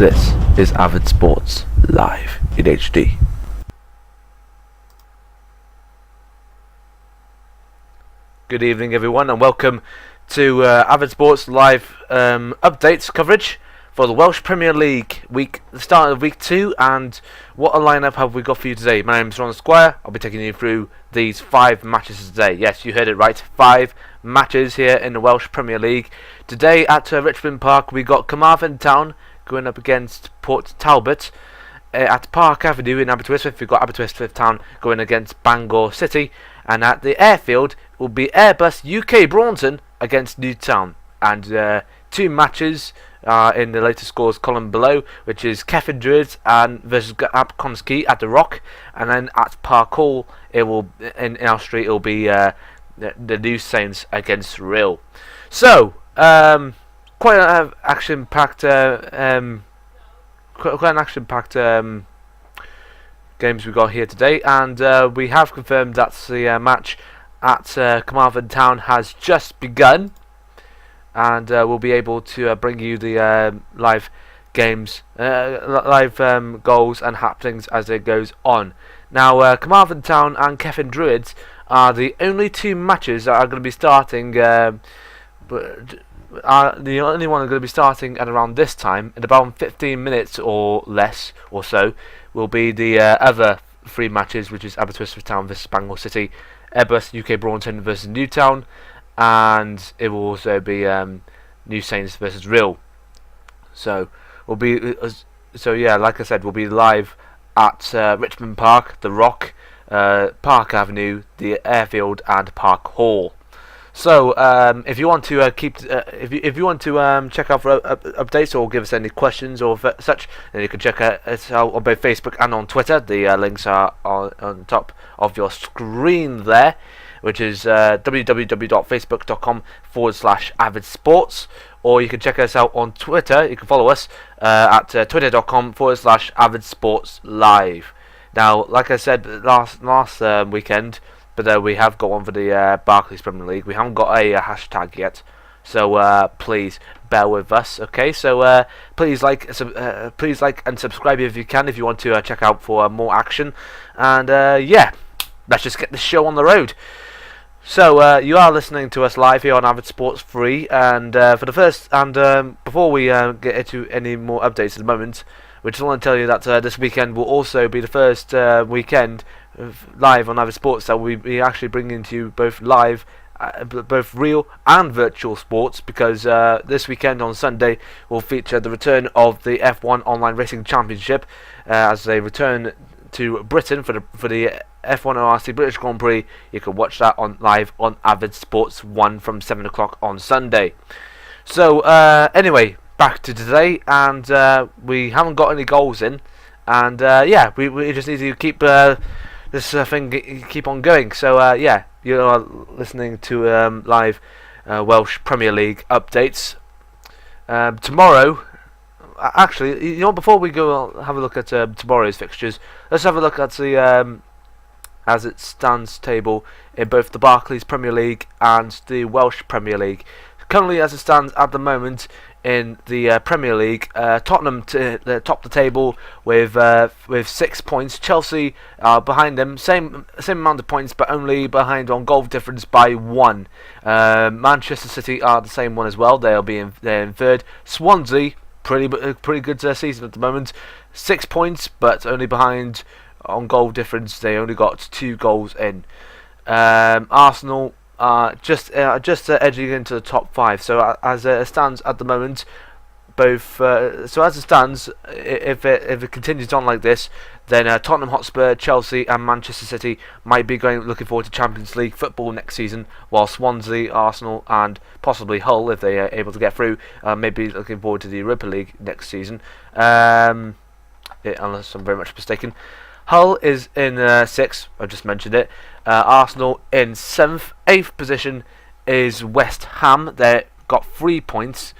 This is Avid Sports live in HD. Good evening, everyone, and welcome to Avid Sports live updates coverage for the Welsh Premier League the start of week 2. And what a lineup have we got for you today? My name is Ron Squire. I'll be taking you through these 5 matches today. Yes, you heard it right. 5 matches here in the Welsh Premier League. Today at Richmond Park, we got Carmarthen Town going up against Port Talbot. At Park Avenue in Aberystwyth, we've got Aberystwyth Town going against Bangor City. And at the airfield will be Airbus UK Braunton against Newtown. And 2 matches in the latest scores column below, which is Cefn Druids and versus Aberconski at the Rock. And then at Park Hall, it will in our street, it will be the New Saints against Real. So quite an action-packed games we got here today, and we have confirmed that the match at Carmarthen Town has just begun, and we'll be able to bring you the live games, goals and happenings as it goes on. Now, Carmarthen Town and Cefn Druids are the only 2 matches that are going to be starting. Are the only one going to be starting at around this time. In about 15 minutes or less or so will be the other 3 matches, which is Aberystwyth Town versus Bangor City, Airbus UK Braunton versus Newtown, and it will also be New Saints versus Real. So we'll be like I said, we'll be live at Richmond Park, the Rock, Park Avenue, the airfield, and Park Hall. So if you want to if you want to check out for updates or give us any questions or such, then you can check us out on both Facebook and on Twitter. The links are on top of your screen there, which is www.facebook.com/Avid Sports, or you can check us out on Twitter. You can follow us at twitter.com/Avid Sports Live. Now, like I said last weekend, but we have got one for the Barclays Premier League. We haven't got a hashtag yet, so please bear with us. Okay, so please like and subscribe if you can, if you want to check out for more action. And let's just get this show on the road. So you are listening to us live here on Avid Sports Free, and for the first before we get into any more updates at the moment, we just want to tell you that this weekend will also be the first weekend live on Avid Sports that we'll be actually bringing to you both live, both real and virtual sports, because this weekend on Sunday will feature the return of the F1 Online Racing Championship as they return to Britain for the F1 ORC British Grand Prix. You can watch that live on Avid Sports 1 from 7 o'clock on Sunday. So anyway, back to today, and we haven't got any goals in, and we just need to keep this thing keep on going. So you are listening to live Welsh Premier League updates. Tomorrow, actually, before we go have a look at tomorrow's fixtures, let's have a look at the as it stands table in both the Barclays Premier League and the Welsh Premier League. Currently, as it stands at the moment in the Premier League, Tottenham top the table with 6 points. Chelsea are behind them, same amount of points, but only behind on goal difference by 1. Manchester City are the same one as well. They're in 3rd. Swansea, pretty good season at the moment, 6 points, but only behind on goal difference. They only got 2 goals in. Arsenal just edging into the top 5. So as it stands at the moment, if it continues on like this, then Tottenham Hotspur, Chelsea, and Manchester City might be looking forward to Champions League football next season, while Swansea, Arsenal, and possibly Hull, if they are able to get through, may be looking forward to the Europa League next season. Unless I'm very much mistaken. Hull is in 6th, I've just mentioned it. Arsenal in 7th. 8th position is West Ham. They've got 3 points.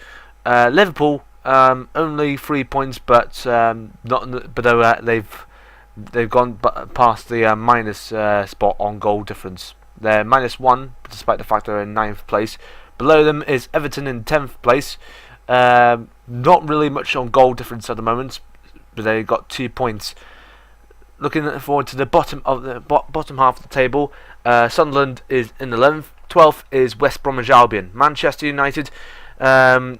Liverpool only 3 points, but they've gone past the minus spot on goal difference. They're -1, despite the fact they're in 9th place. Below them is Everton in 10th place. not really much on goal difference at the moment, but they got 2 points. Looking forward to the bottom half of the table, Sunderland is in 11th. 12th is West Bromwich Albion. Manchester United, they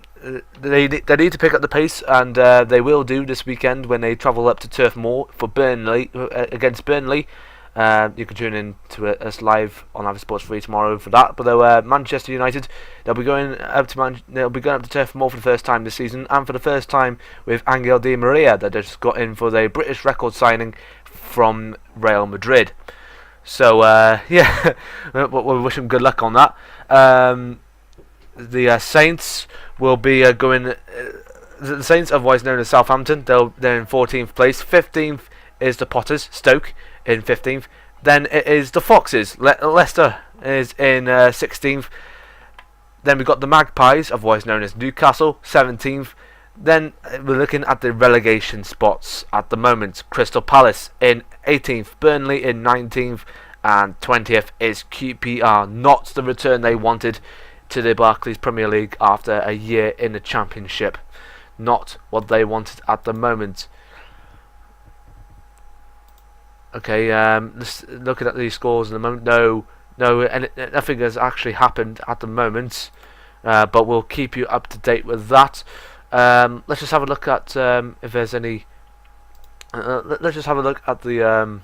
need to pick up the pace, and they will do this weekend when they travel up to Turf Moor for Burnley against Burnley. You can tune in to us live on Avid Sports 3 tomorrow for that. But Manchester United, they'll be going up to Turf Moor for the first time this season, and for the first time with Angel Di Maria, that just got in for the British record signing from Real Madrid. So yeah, we wish him good luck on that. The Saints will be going. The Saints, otherwise known as Southampton, they're in 14th place. 15th is the Potters, Stoke, in 15th. Then it is the Foxes. Leicester is in 16th. Then we've got the Magpies, otherwise known as Newcastle, 17th. Then we're looking at the relegation spots at the moment. Crystal Palace in 18th, Burnley in 19th, and 20th is QPR. Not the return they wanted to the Barclays Premier League after a year in the Championship. Not what they wanted at the moment. Okay, just looking at these scores in the moment. Nothing has actually happened at the moment, but we'll keep you up to date with that. Let's just have a look at if there's any. Let's just have a look at the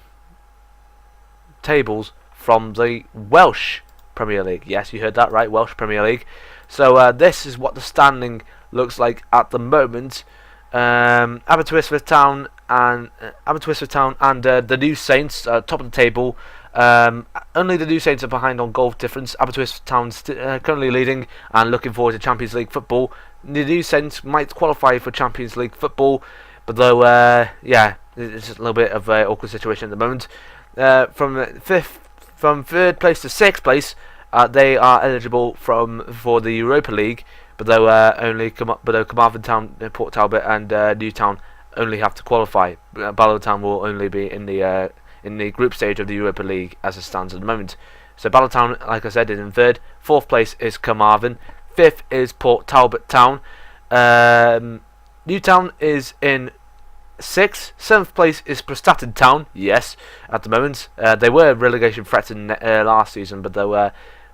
tables from the Welsh Premier League. Yes, you heard that right, Welsh Premier League. So this is what the standing looks like at the moment. Aberystwyth Town and the New Saints top of the table. Only the New Saints are behind on goal difference. Aberystwyth Town currently leading and looking forward to Champions League football. The New Saints might qualify for Champions League football, but though yeah, it's a little bit of an awkward situation at the moment. From third place to sixth place, they are eligible for the Europa League, but though Carmarthen Town, Port Talbot, and Newtown only have to qualify. Barlow Town will only be in the group stage of the Europa League as it stands at the moment. So Barlow Town, like I said, is in third. Fourth place is Carmarthen. Fifth is Port Talbot Town. Newtown is in sixth. Seventh place is Prestatyn Town. Yes, at the moment they were relegation threatened last season, but though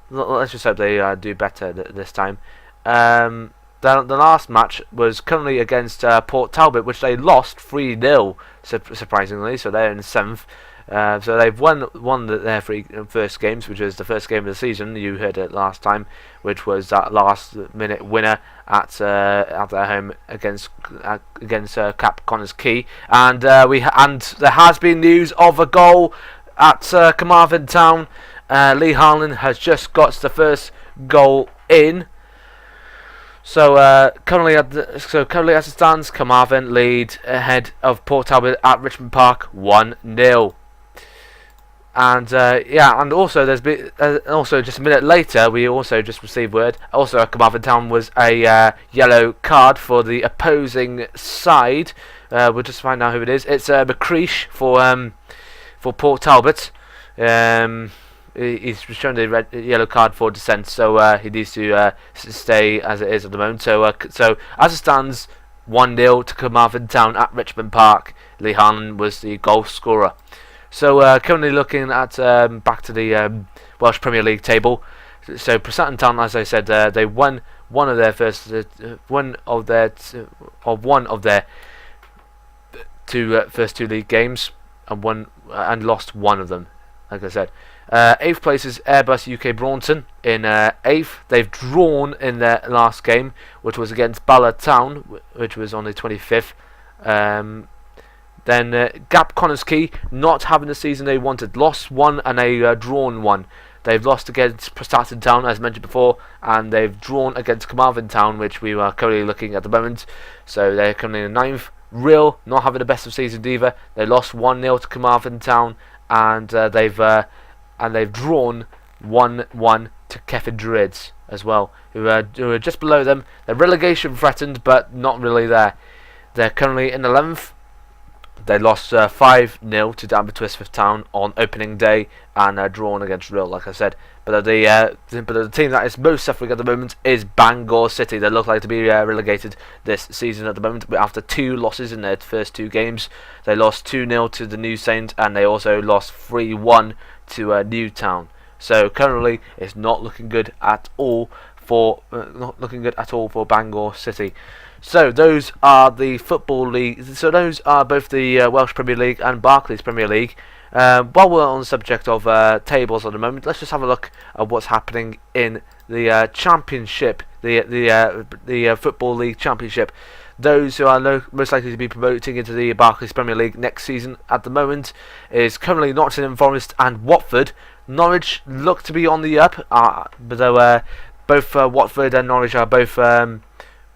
let's just hope they do better this time. The last match was currently against Port Talbot, which they lost 3-0, surprisingly. So they're in seventh. So they've won their first games, which was the first game of the season. You heard it last time, which was that last-minute winner at their home against Cap Connors Quay. And there has been news of a goal at Carmarthen Town. Lee Harlan has just got the first goal in. So currently as it stands, Carmarthen lead ahead of Port Talbot at Richmond Park 1-0. And and also there's been also just a minute later we also just received word. Also at Carmarthen Town was a yellow card for the opposing side. We'll just find out who it is. It's McCreesh for Port Talbot. He's shown the yellow card for dissent, so he needs to stay as it is at the moment. So as it stands, 1-0 to Carmarthen Town at Richmond Park. Lee Harlan was the goal scorer. So currently looking at back to the Welsh Premier League table. So Prestatyn Town, as I said, they won one of their first two league games and lost one of them. Like I said, 8th place is Airbus UK Braunton in 8th. They've drawn in their last game, which was against Bala Town, which was on the 25th. Then Gap Connors Quay, not having the season they wanted, lost one and a drawn one. They've lost against Prestatyn Town, as mentioned before, and they've drawn against Carmarthen Town, which we are currently looking at the moment. So they're coming in 9th. Real, not having the best of season either. They lost 1-0 to Carmarthen Town, and they've drawn 1-1 to Kefin Druids as well, who are just below them. They're relegation threatened, but not really there. They're currently in 11th. They lost 5-0 to Aberystwyth Town on opening day and drawn against Rhyl, like I said. But the team that is most suffering at the moment is Bangor City. They look like to be relegated this season at the moment, but after 2 losses in their first 2 games. They lost 2-0 to the New Saints, and they also lost 3-1 to Newtown. So currently, it's not looking good at all for Bangor City. So those are the football league. So those are both the Welsh Premier League and Barclays Premier League. While we're on the subject of tables at the moment, let's just have a look at what's happening in the Championship, the Football League Championship. Those who are most likely to be promoting into the Barclays Premier League next season at the moment is currently Nottingham Forest and Watford. Norwich look to be on the up, but though both Watford and Norwich are both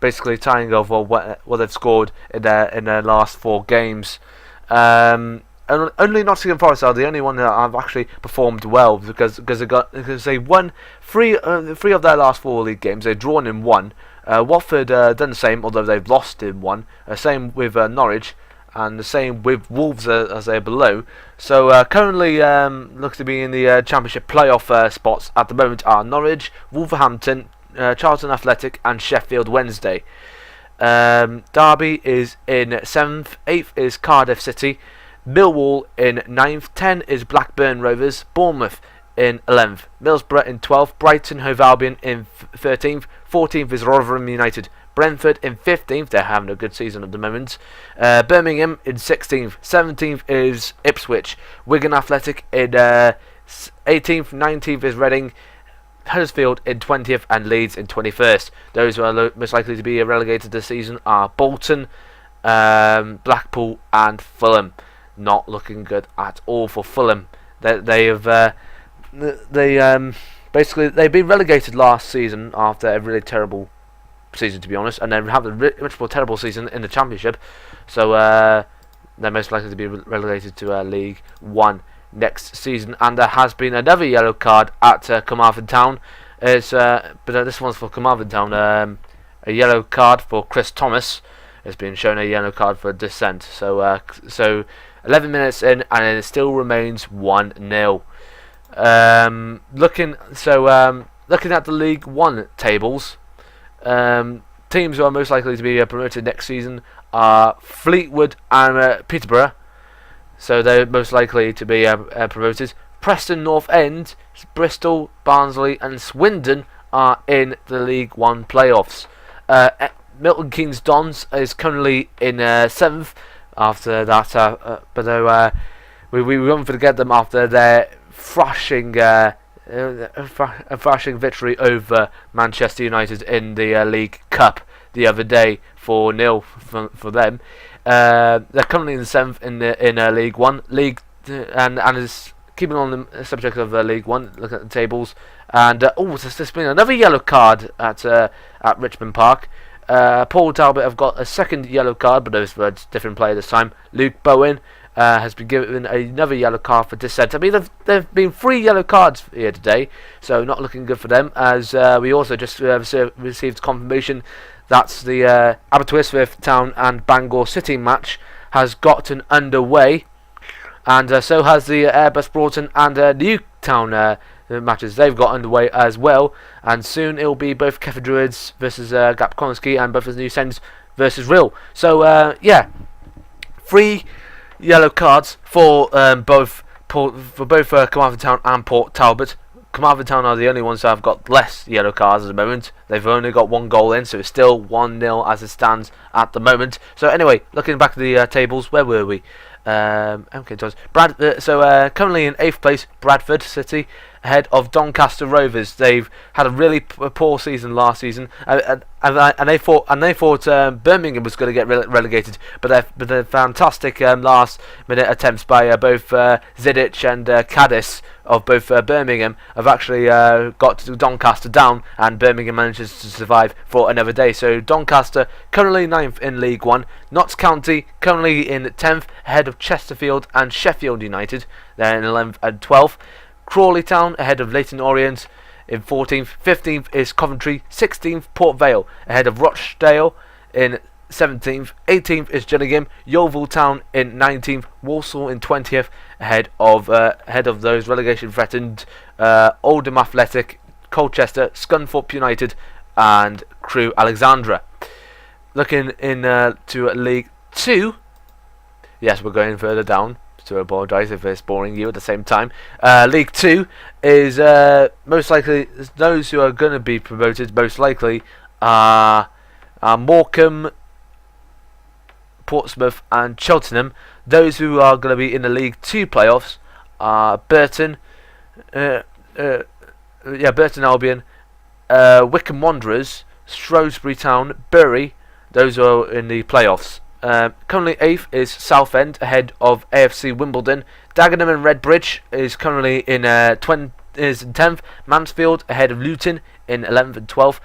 basically tying over what they've scored in their last 4 games. And only Nottingham Forest are the only one that have actually performed well because they won 3 of their last 4 league games. They've drawn in 1. Watford done the same, although they've lost in 1. Same with Norwich, and the same with Wolves as they're below. So currently look to be in the Championship playoff spots at the moment are Norwich, Wolverhampton, Charlton Athletic and Sheffield Wednesday. Derby is in 7th, 8th is Cardiff City, Millwall in 9th, 10 is Blackburn Rovers, Bournemouth in 11th, Middlesbrough in 12th, Brighton Hove Albion in 13th, 14th is Rotherham United, Brentford in 15th, they're having a good season at the moment, Birmingham in 16th, 17th is Ipswich, Wigan Athletic in 18th, 19th is Reading, Huddersfield in 20th and Leeds in 21st. Those who are most likely to be relegated this season are Bolton, Blackpool and Fulham. Not looking good at all for Fulham. They've been relegated last season after a really terrible season, to be honest, and then have a much more terrible season in the Championship. So they're most likely to be relegated to League One next season. And there has been another yellow card at Carmarthen Town. But this one's for Carmarthen Town. A yellow card for Chris Thomas. Has been shown a yellow card for dissent. So 11 minutes in, and it still remains 1-0. Looking at the League One tables, teams who are most likely to be promoted next season are Fleetwood and Peterborough. So they're most likely to be promoted. Preston North End, Bristol, Barnsley and Swindon are in the League One playoffs. Milton Keynes Dons is currently in 7th after that, but we won't forget them after their thrashing victory over Manchester United in the League Cup the other day, 4-0 for them. They're currently in 7th in League One, and is keeping on the subject of League One. Look at the tables, and there's been another yellow card at Richmond Park. Paul Talbot have got a second yellow card, but those were a different player this time. Luke Bowen has been given another yellow card for dissent. I mean, there've been 3 yellow cards here today, so not looking good for them. As we also just received confirmation that the Aberystwyth Town and Bangor City match has gotten underway, and so has the Airbus Broughton and Newtown matches. They've got underway as well, and soon it'll be both Keffer Druids versus Gap Konski and both the New Saints versus Rhyl. So 3 yellow cards for both Carmarthen Town and Port Talbot. Carmarthen Town are the only ones that have got less yellow cards at the moment. They've only got 1 goal in, so it's still 1-0 as it stands at the moment. So anyway, looking back at the tables, where were we? Currently in 8th place, Bradford City, ahead of Doncaster Rovers. They've had a really poor season last season, and they thought Birmingham was going to get relegated, but their fantastic last minute attempts by both Zidic and Cadiz of both Birmingham have actually got Doncaster down, and Birmingham manages to survive for another day. So Doncaster currently 9th in League One, Notts County currently in 10th, ahead of Chesterfield and Sheffield United. They're in 11th and 12th. Crawley Town ahead of Leyton Orient in 14th. 15th is Coventry. 16th Port Vale ahead of Rochdale in 17th. 18th is Gillingham. Yeovil Town in 19th. Walsall in 20th, ahead of those relegation threatened Oldham Athletic, Colchester, Scunthorpe United, and Crewe Alexandra. Looking in to League 2. Yes, we're going further down, so I apologise if it's boring you at the same time. League 2 is most likely those who are going to be promoted. Most likely are Morecambe, Portsmouth, and Cheltenham. Those who are going to be in the League 2 playoffs are Burton, Burton Albion, Wycombe Wanderers, Shrewsbury Town, Bury. Those are in the playoffs. Currently 8th is Southend, ahead of AFC Wimbledon. Dagenham and Redbridge is currently in 10th. Mansfield ahead of Luton in 11th and 12th.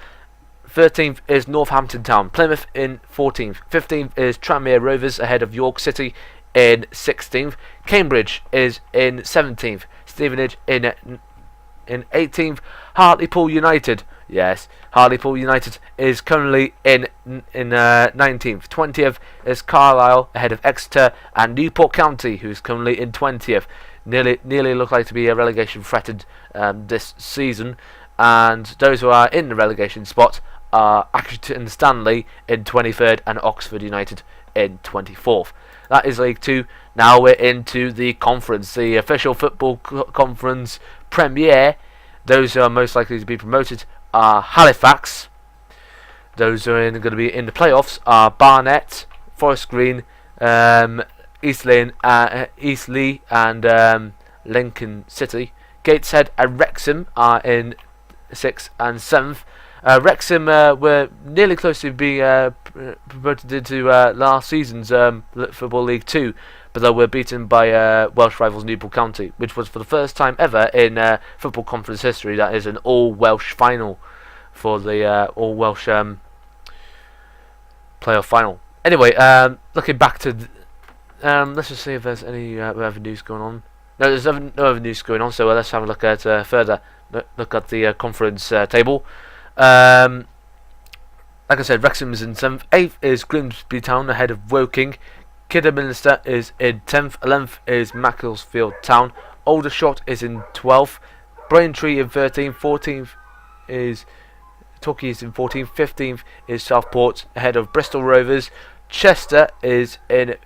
13th is Northampton Town. Plymouth in 14th. 15th is Tranmere Rovers ahead of York City in 16th. Cambridge is in 17th. Stevenage in 18th. Hartlepool United. Yes, Hartlepool United is currently in 19th. 20th is Carlisle ahead of Exeter, and Newport County, who is currently in 20th. Nearly look like to be a relegation threatened this season. And those who are in the relegation spot are Accrington Stanley in 23rd and Oxford United in 24th. That is League 2. Now we're into the conference, the official football conference Premier. Those who are most likely to be promoted are Halifax. Those who are going to be in the playoffs are Barnet, Forest Green, Eastleigh, and Lincoln City. Gateshead and Wrexham are in 6th and 7th. Wrexham were nearly close to being promoted into last season's Football League 2, but they were beaten by Welsh rivals Newport County, which was for the first time ever in football conference history. That is an all-Welsh final for the all-Welsh playoff final. Anyway, looking back to... let's just see if there's any other news going on. No, there's no other news going on, so let's have a look at further look at the conference table. Like I said, Wrexham is in 7th. 8th is Grimsby Town ahead of Woking. Kidderminster is in 10th. 11th is Macclesfield Town. Aldershot is in 12th. Braintree in 13th. 14th is Torquay is in 14th. 15th is Southport ahead of Bristol Rovers. Chester is in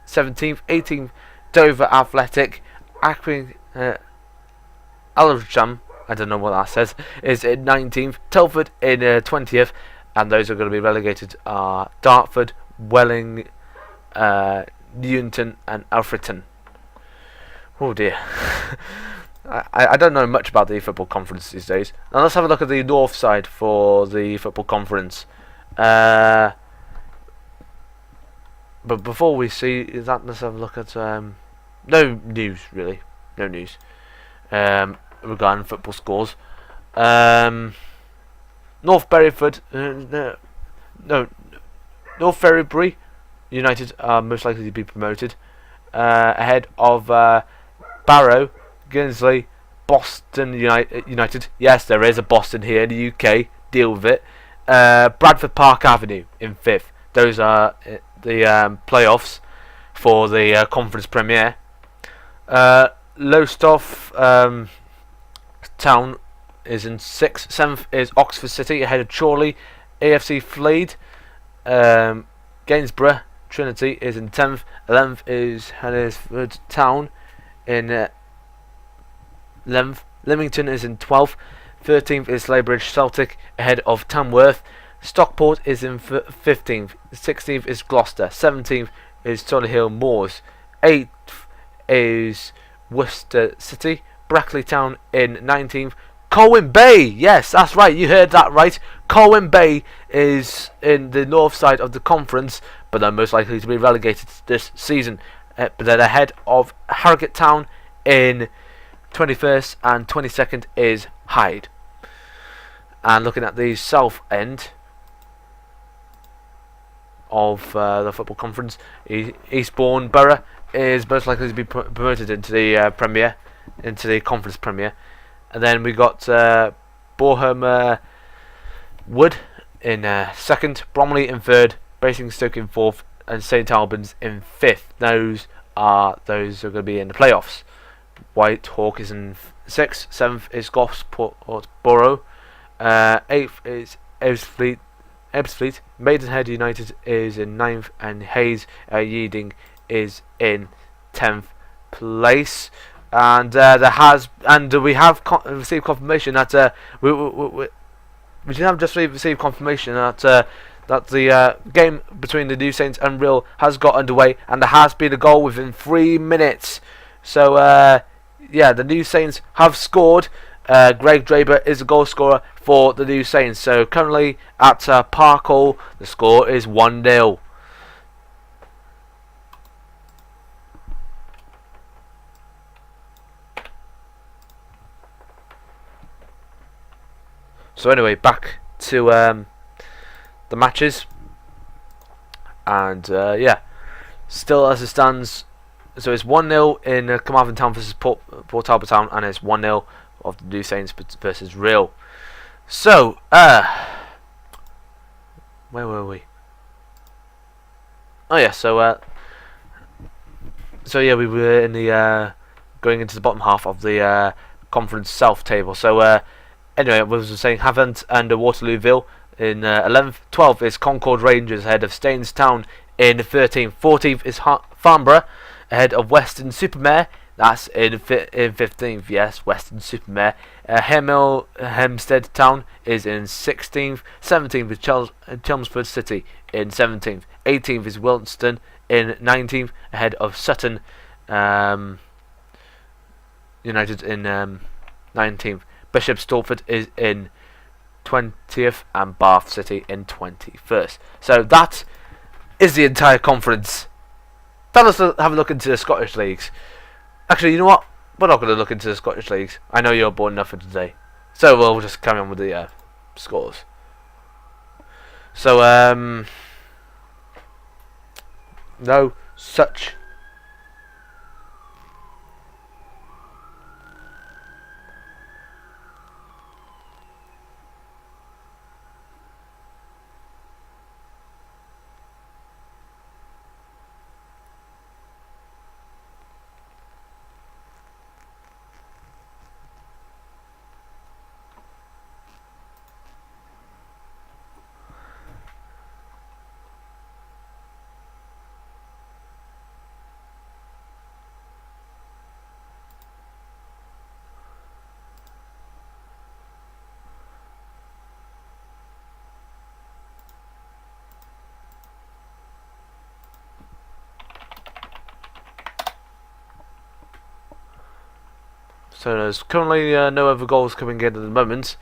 17th. 18th Dover Athletic. Aylsham, I don't know what that says, is in 19th. Telford in 20th. And those who are going to be relegated are Dartford, Welling, Newington, and Alfreton. Oh dear. I don't know much about the football conference these days. Now let's have a look at the north side for the football conference. But before we see that, let's have a look at no news really, no news regarding football scores. North Berryford, North Ferribury United are most likely to be promoted ahead of Barrow, Guernsey, Boston United. Yes, there is a Boston here in the UK. Deal with it. Bradford Park Avenue in 5th. Those are the playoffs for the Conference Premier. Lowestoft Town is in 6th. 7th is Oxford City ahead of Chorley. AFC Fleet. Gainsborough Trinity is in 10th. 11th is Huddersfield Town in 11th. Leamington is in 12th. 13th is Slaybridge Celtic ahead of Tamworth. Stockport is in 15th. 16th is Gloucester. 17th is Solihull Moors. 8th is Worcester City. Brackley Town in 19th. Colwyn Bay, yes, that's right, you heard that right. Colwyn Bay is in the north side of the conference, but they're most likely to be relegated this season. But they're ahead of Harrogate Town in 21st, and 22nd is Hyde. And looking at the south end of the football conference, Eastbourne Borough is most likely to be promoted into the Premier, into the Conference Premier. And then we got Boreham Wood in 2nd, Bromley in 3rd, Basingstoke in 4th, and St Albans in 5th. Those are going to be in the playoffs. Whitehawk is in 6th, 7th is Gosport Borough, 8th is Ebbsfleet. Maidenhead United is in 9th, and Hayes Yeading is in 10th place. And we have received confirmation that we have just received confirmation that the game between the New Saints and Real has got underway, and there has been a goal within 3 minutes. So yeah, the New Saints have scored. Greg Draper is the goal scorer for the New Saints. So currently at Park Hall, the score is 1-0. So anyway, back to the matches, and yeah, still as it stands. So it's 1-0 in Carmarthen Town versus Port Talbot Town, and it's 1-0 of the New Saints versus Real. So where were we? Oh yeah, so yeah, we were in the going into the bottom half of the Conference South table. So anyway, I was saying Havant and Waterlooville in 11th. 12th is Concord Rangers ahead of Staines Town in 13th. 14th is Farnborough ahead of Weston-super-Mare. That's in 15th. Yes, Weston-super-Mare. Hempstead Town is in 16th. 17th is Chelmsford City in 17th. 18th is Wilton in 19th ahead of Sutton United in 19th. Bishop Stortford is in 20th, and Bath City in 21st. So that is the entire conference. Now let's have a look into the Scottish leagues. Actually, you know what? We're not going to look into the Scottish leagues. I know you're bored enough for today. So we'll just carry on with the scores. So, no such... So there's currently no other goals coming in at the moment.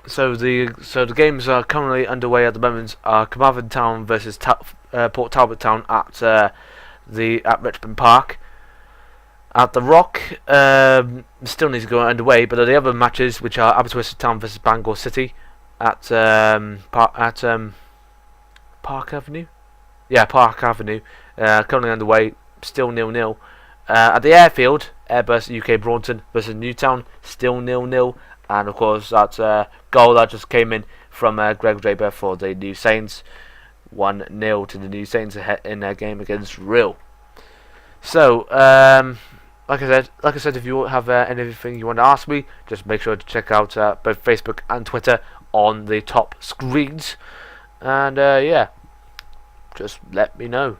So the games are currently underway at the moment. Carmarthen Town versus Port Talbot Town at Richmond Park. At the Rock, still needs to go underway, but the other matches, which are Aberystwyth Town versus Bangor City at Park Avenue. Yeah, Park Avenue. Currently underway, still 0-0. At the Airfield, Airbus UK Braunton versus Newtown, still 0-0. And of course, that goal that just came in from Greg Draper for the New Saints, 1-0 to the New Saints in their game against Real. So, like I said, if you have anything you want to ask me, just make sure to check out both Facebook and Twitter on the top screens. And yeah, just let me know.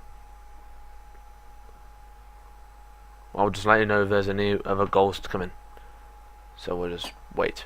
I'll just let you know if there's any other goals to come in. So we'll just wait.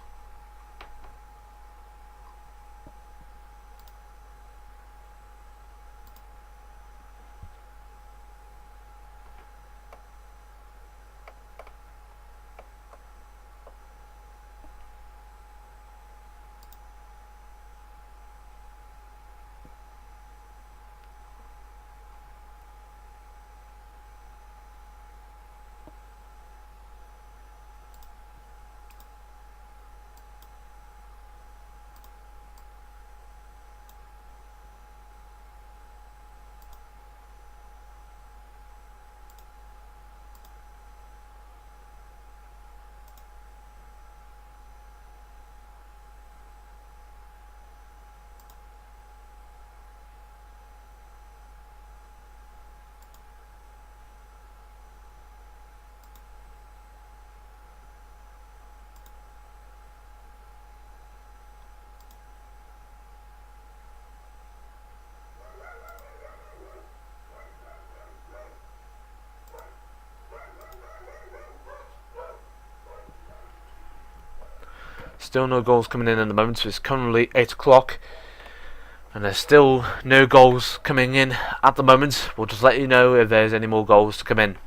Still no goals coming in at the moment. So it's currently 8 o'clock. And there's still no goals coming in at the moment. We'll just let you know if there's any more goals to come in.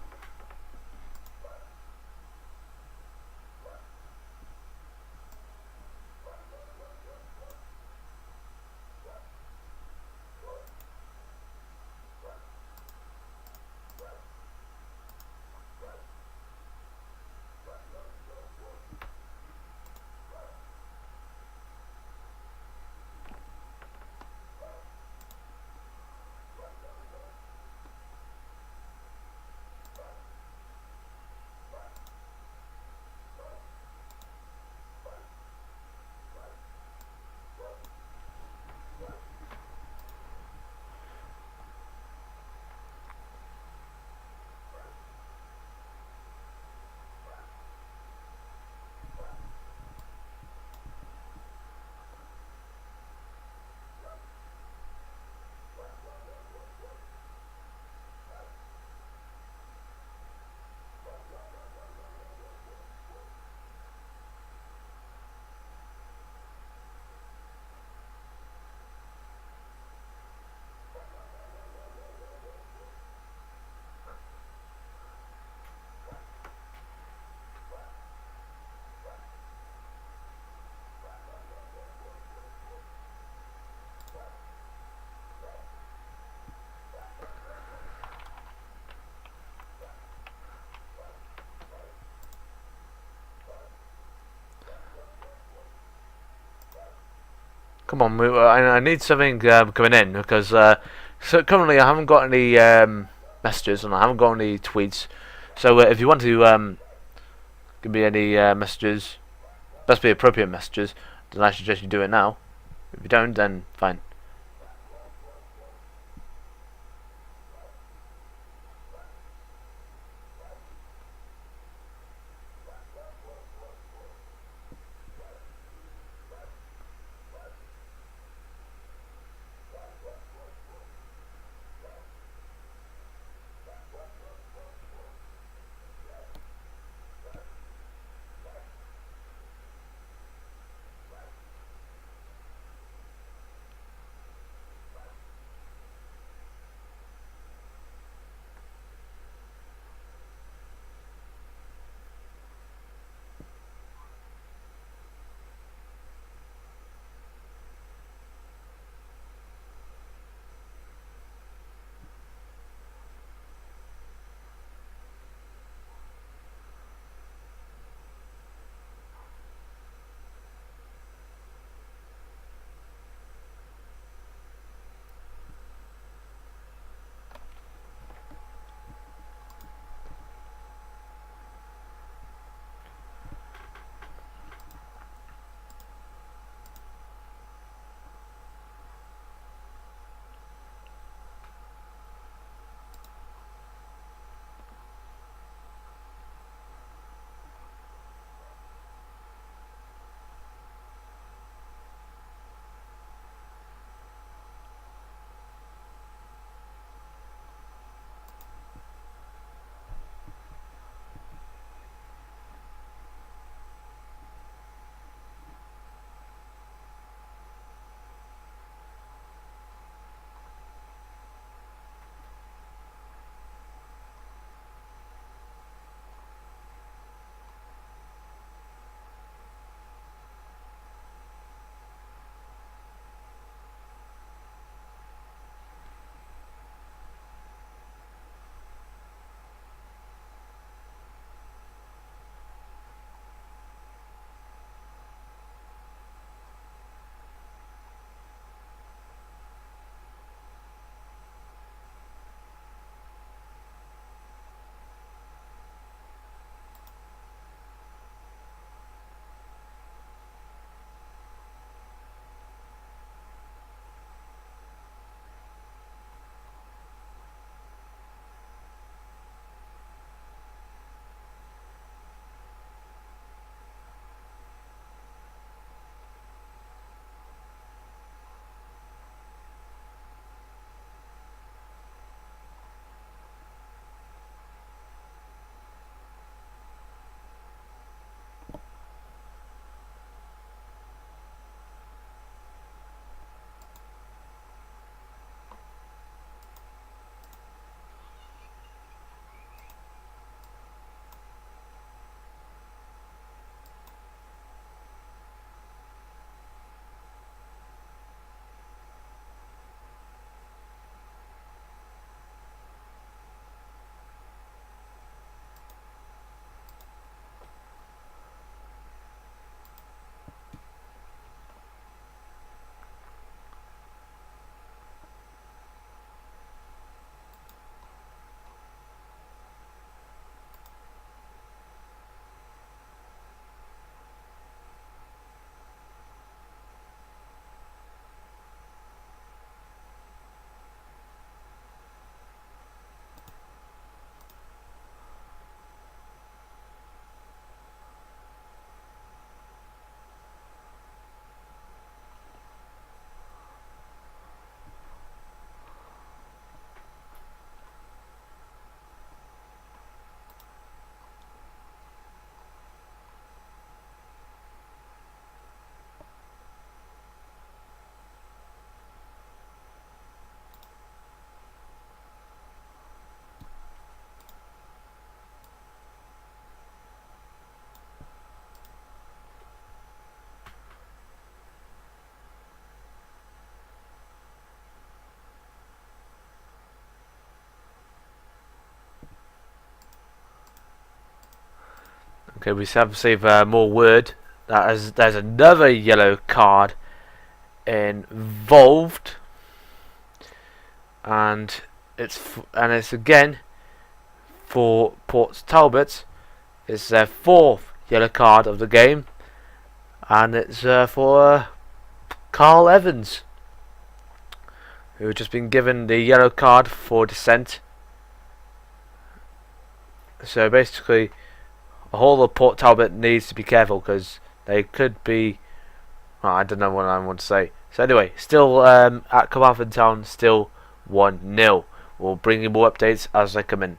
Come on, I need something coming in because so currently I haven't got any messages and I haven't got any tweets. So if you want to give me any messages, best be appropriate messages, then I suggest you do it now. If you don't, then fine. Okay, we have received more word that there's another yellow card involved, and it's again for Port Talbot. It's their fourth yellow card of the game, and it's for Carl Evans, who had just been given the yellow card for dissent. So basically, the whole of Port Talbot needs to be careful because they could be. Well, I don't know what I want to say. So anyway, still at Carmarthen Town, still 1-0. We'll bring you more updates as they come in.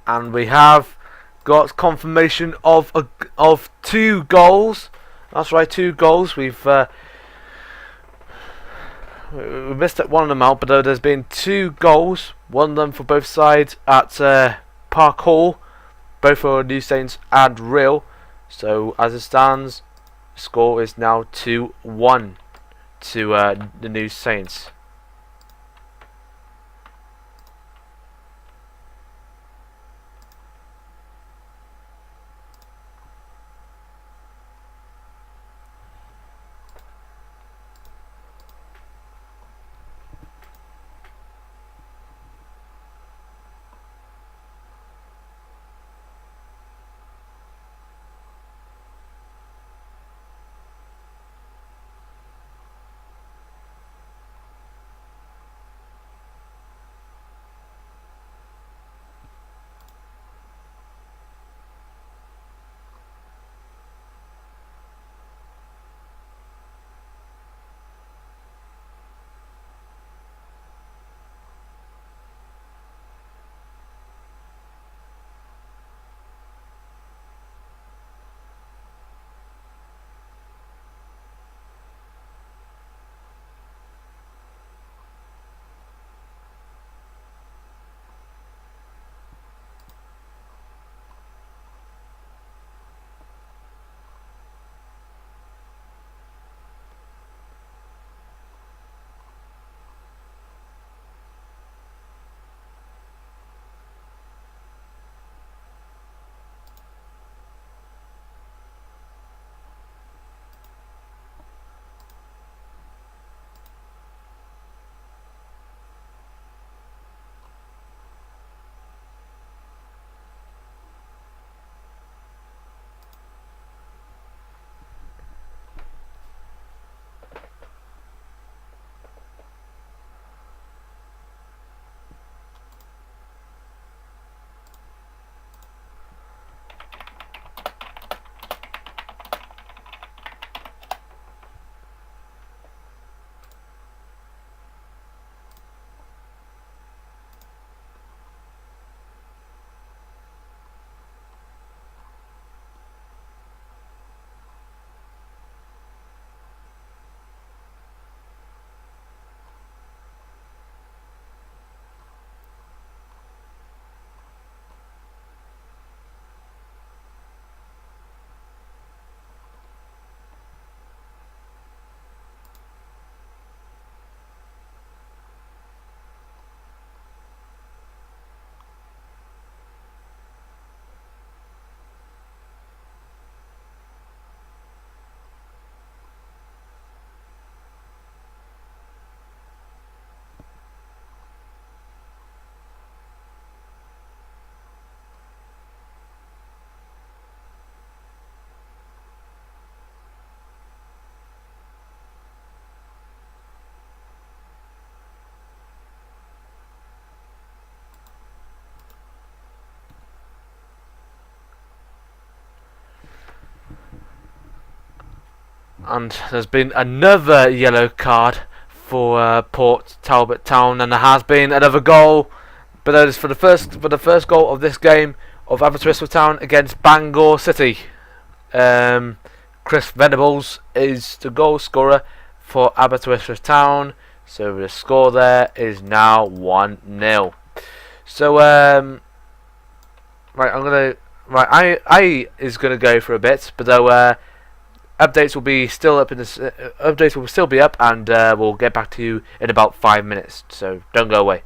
And we have got confirmation of 2 goals. That's right, 2 goals. We missed one of them out, but there's been 2 goals. One of them for both sides at Park Hall, both for New Saints and Real. So as it stands, the score is now 2-1 to the New Saints. And there's been another yellow card for Port Talbot Town, and there has been another goal. But that is for the first goal of this game of Aberystwyth Town against Bangor City. Chris Venables is the goal scorer for Aberystwyth Town. So the score there is now 1-0. So I is gonna go for a bit, but though updates will be still up updates will still be up, and we'll get back to you in about 5 minutes. So don't go away.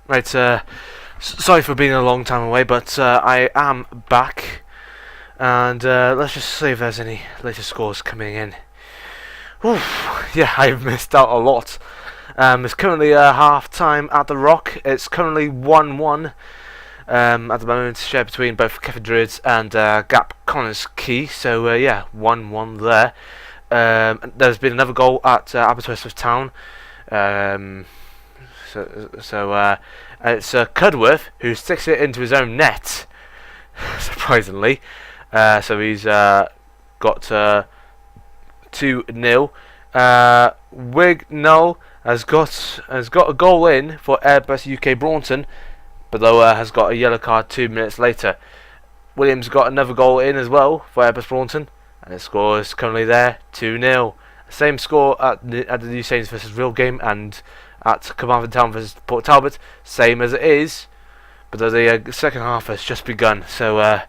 Right, sorry for being a long time away, but I am back, and let's just see if there's any latest scores coming in. Oof, yeah, I've missed out a lot. It's currently half time at the Rock. It's currently 1-1 at the moment, shared between both Kevin Druids and Gap Connors Key. So yeah, 1-1 there. There's been another goal at Aberystwyth Town. So it's Cudworth who sticks it into his own net, surprisingly. So he's got 2-0. Wignall has got a goal in for Airbus UK Braunton, but though has got a yellow card 2 minutes later. Williams got another goal in as well for Airbus Braunton, and the score is currently there, 2-0. Same score at the New Saints versus Real game and at Carmarthen Town versus Port Talbot, same as it is, but the second half has just begun, so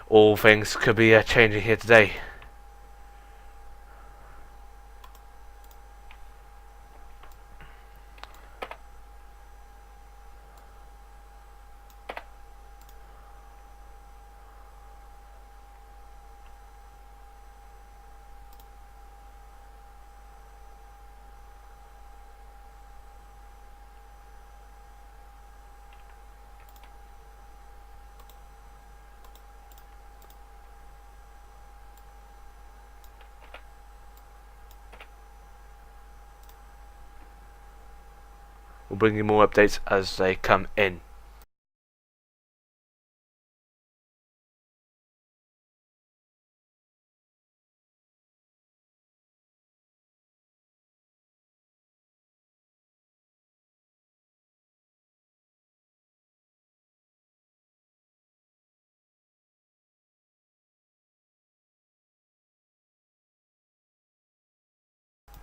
all things could be changing here today. We'll bring you more updates as they come in.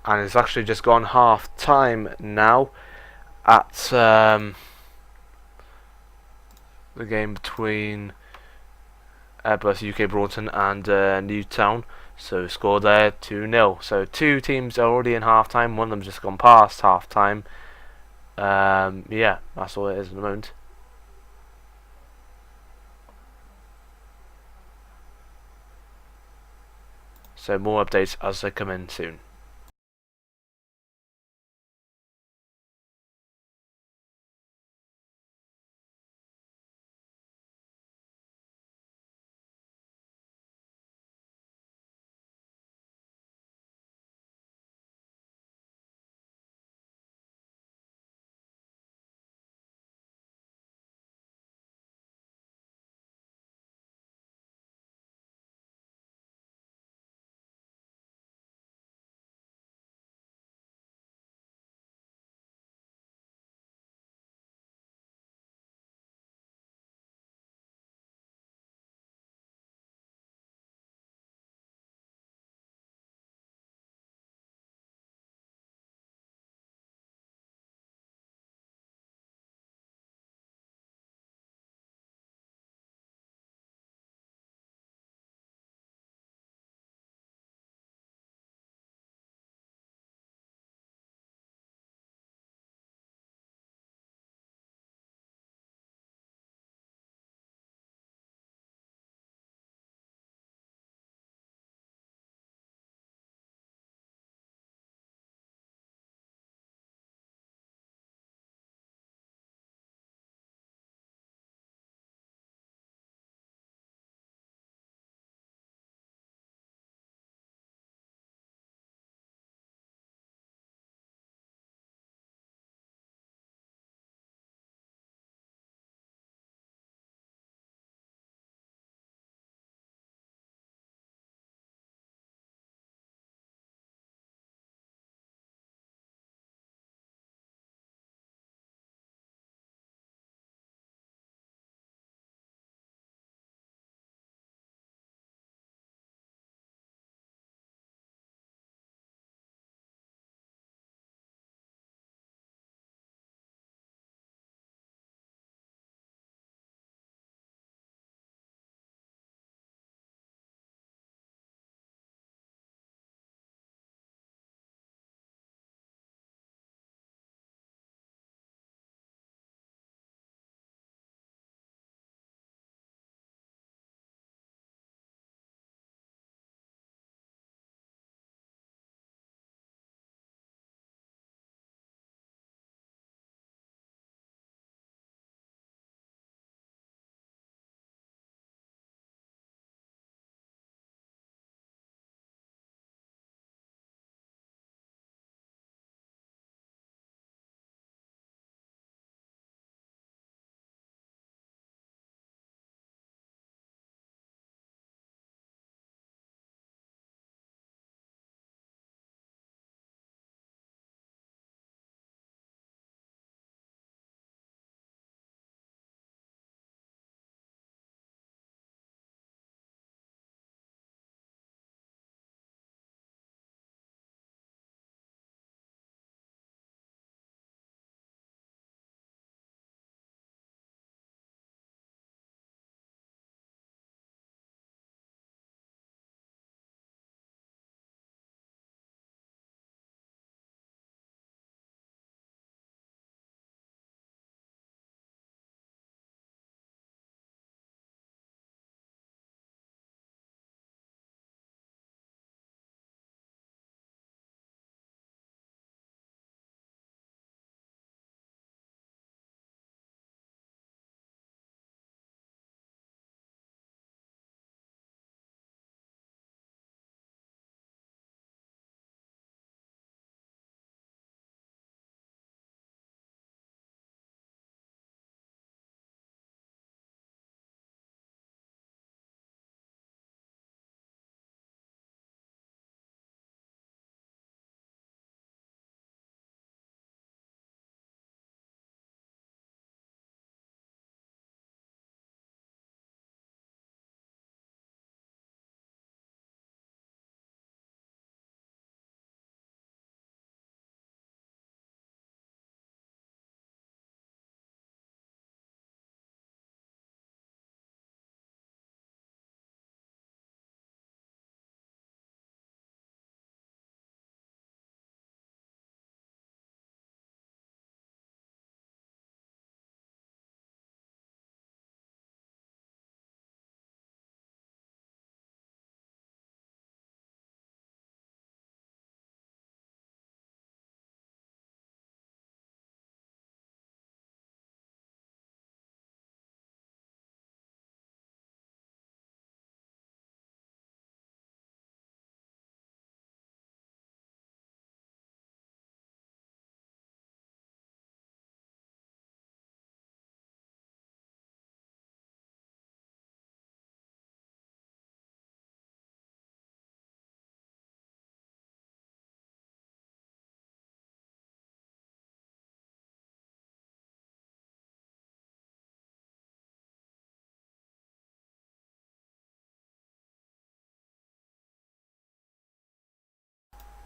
And it's actually just gone half time now at the game between Airbus UK Braunton and Newtown. So score there 2-0. So two teams are already in half time. One of them's just gone past half time. Yeah, that's all it is at the moment. So more updates as they come in soon.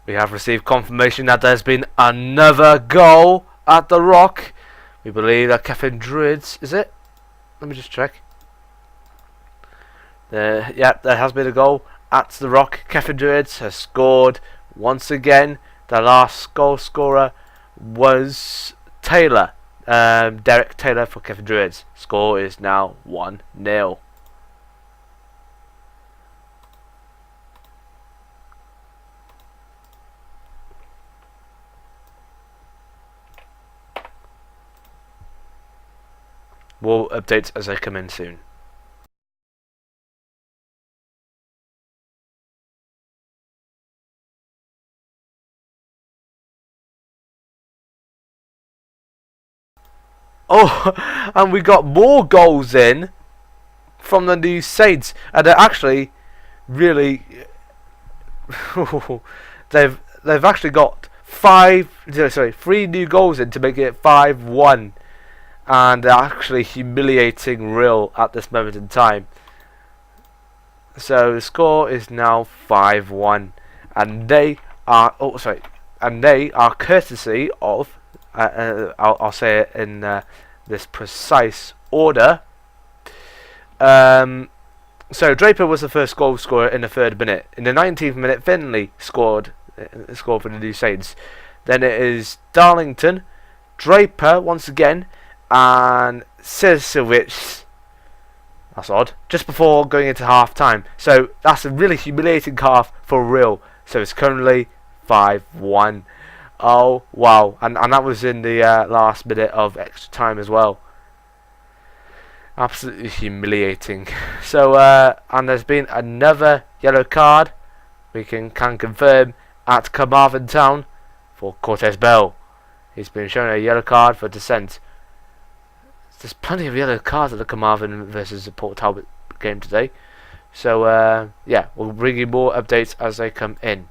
We have received confirmation that there's been another goal at the Rock. We believe that Kevin Druids, is it? Let me just check. Yeah, there has been a goal at the Rock. Kevin Druids has scored once again. The last goal scorer was Taylor. Derek Taylor for Kevin Druids. Score is now 1-0. More updates as they come in soon. Oh, and we got more goals in from the new Saints, and they're actually really they've actually got 3 new goals in to make it 5-1, and they're actually humiliating Real at this moment in time. So the score is now 5-1, and they are courtesy of I'll say it in this precise order. So Draper was the first goal scorer in the 3rd minute. In the 19th minute, Finley scored for the new Saints. Then it is Darlington, Draper once again, and Sirsowicz. That's odd. Just before going into half time. So that's a really humiliating half for Real. So it's currently 5-1. Oh wow! And that was in the last minute of extra time as well. Absolutely humiliating. So and there's been another yellow card. We can confirm at Carmarthen Town for Cortez Bell. He's been shown a yellow card for dissent. There's plenty of yellow cards at the Carmarthen versus the Port Talbot game today. So yeah, we'll bring you more updates as they come in.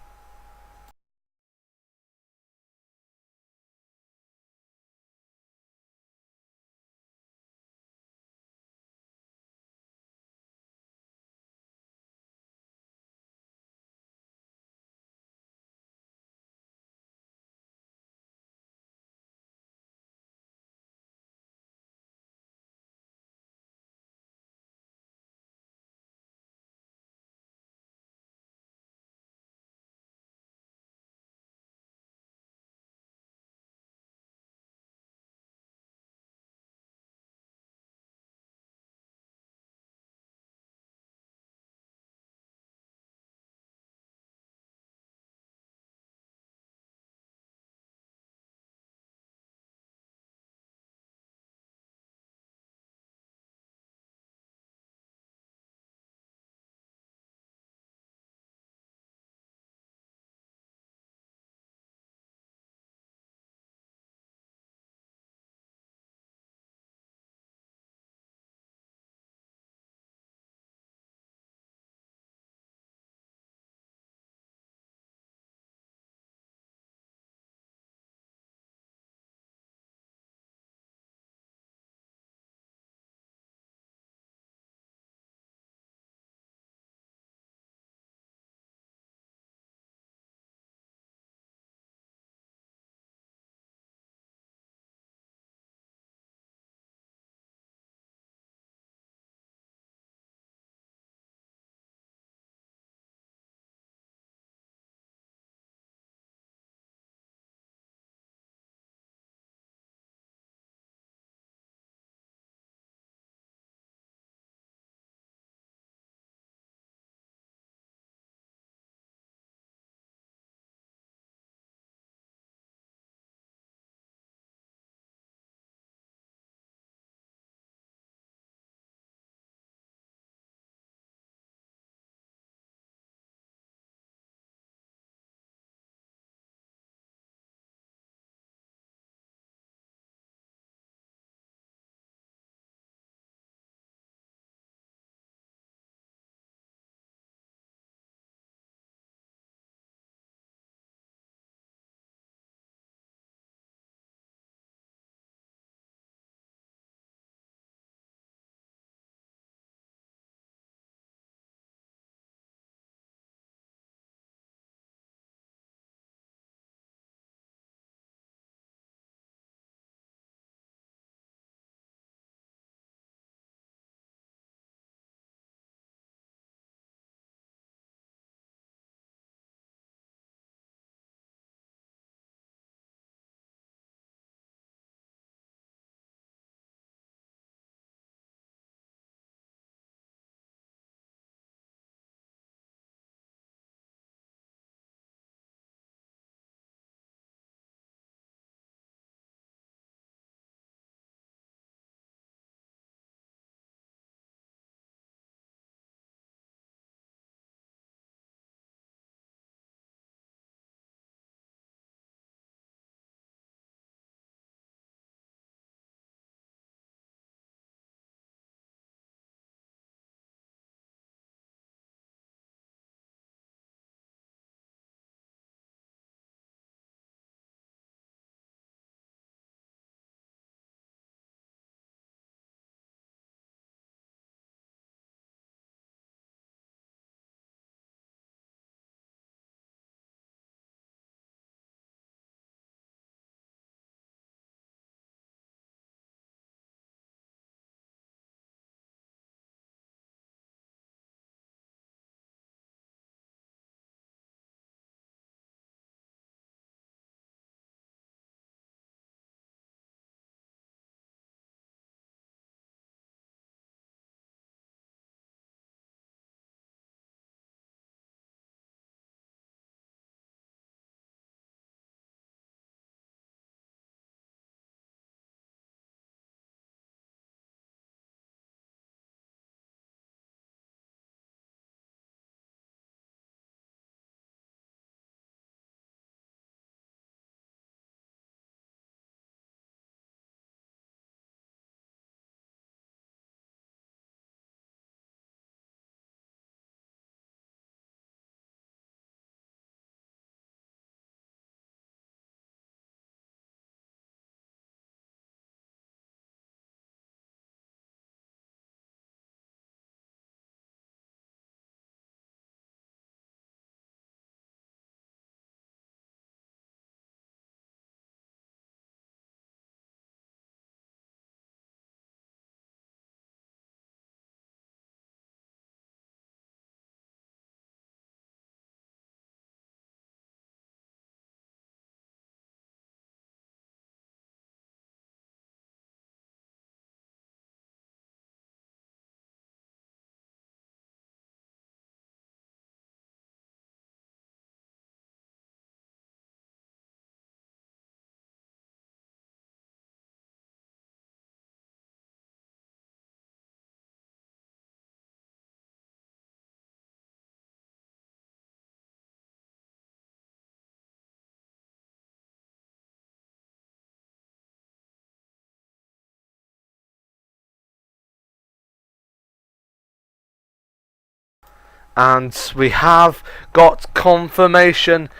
and we have got confirmation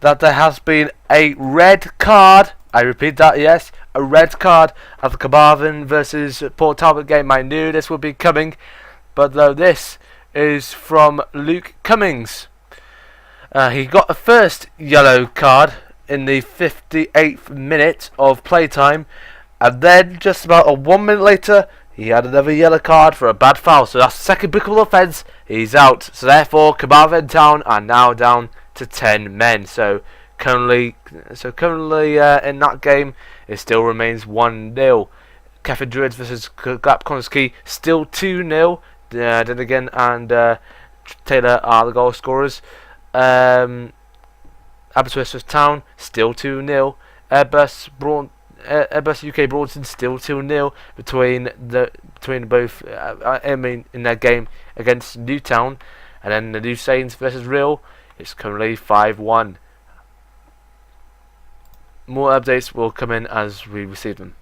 that there has been a red card. I repeat that, yes, a red card at the Carmarthen versus Port Talbot game. I knew this would be coming, but though this is from Luke Cummings. He got a first yellow card in the 58th minute of playtime, and then just about a 1 minute later he had another yellow card for a bad foul. So that's the second bookable offence. He's out. So therefore Carmarthen Town are now down to 10 men. So currently in that game it still remains 1-0. Kevin Druids versus Glapkonski still 2-0. Then again, and Taylor are the goal scorers. Aberystwyth Town still 2-0. Airbus UK Broadton still 2-0 between both. In their game against Newtown, and then the New Saints versus Real, it's currently 5-1. More updates will come in as we receive them.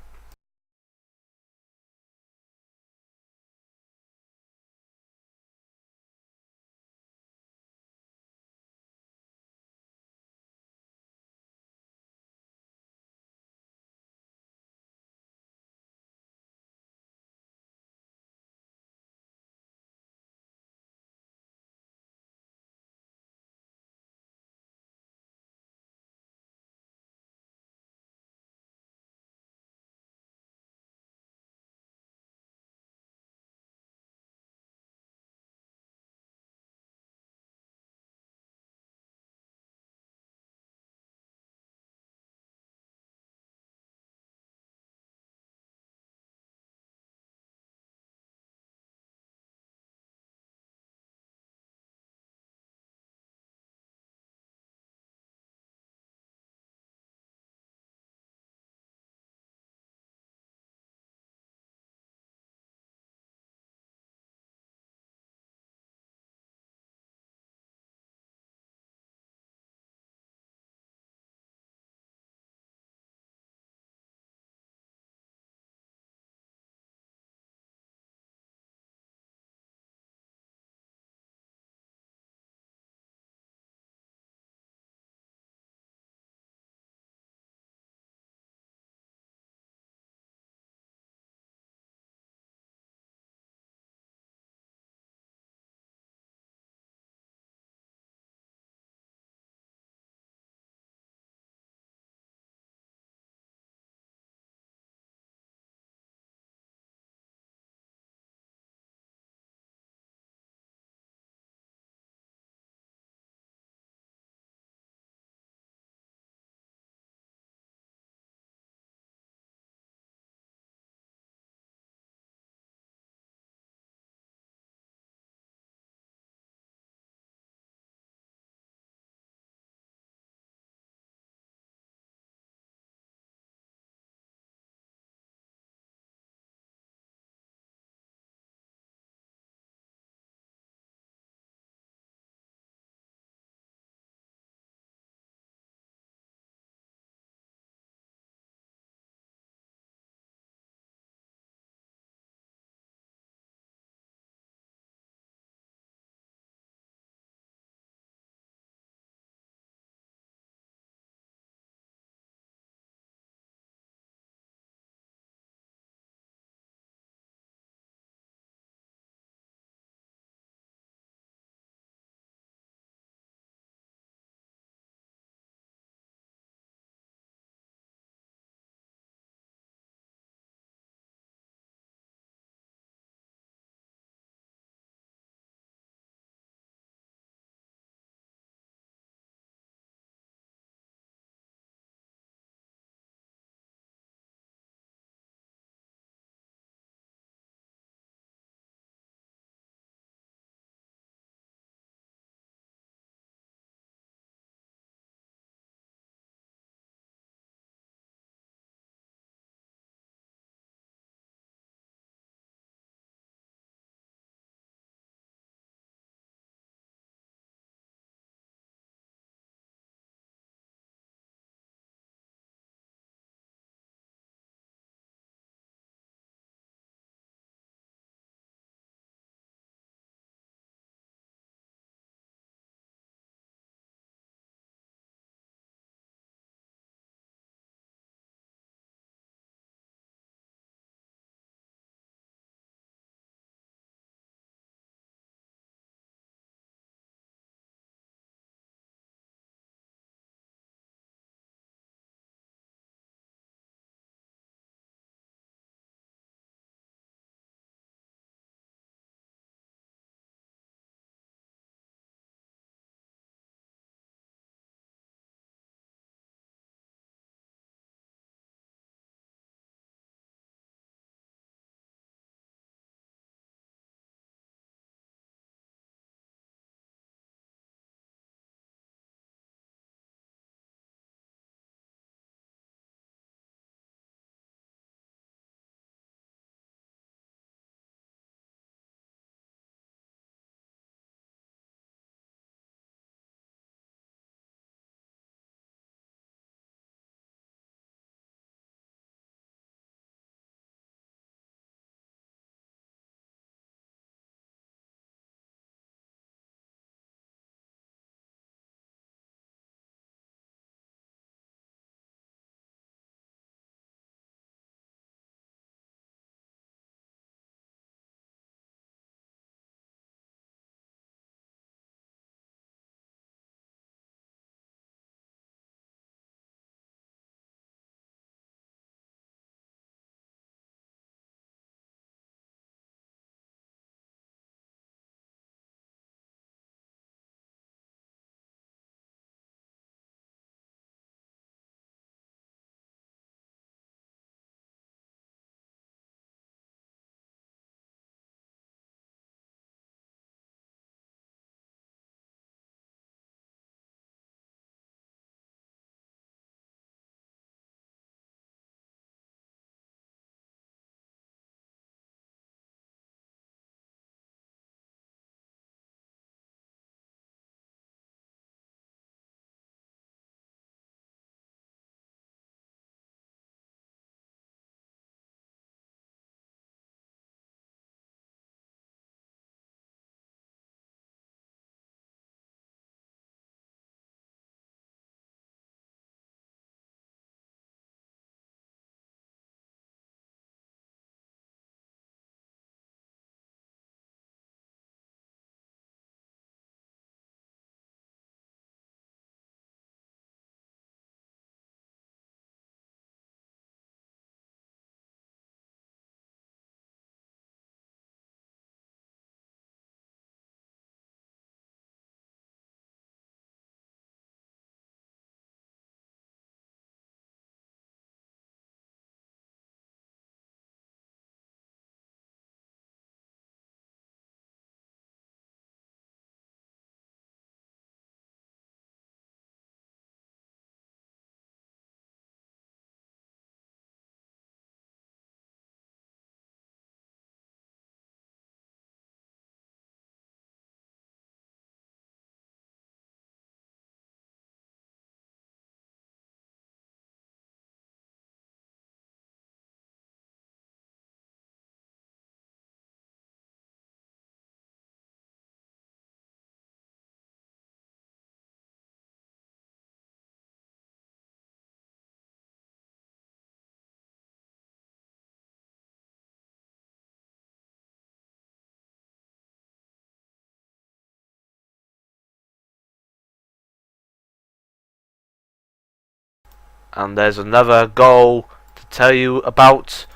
And there's another goal to tell you about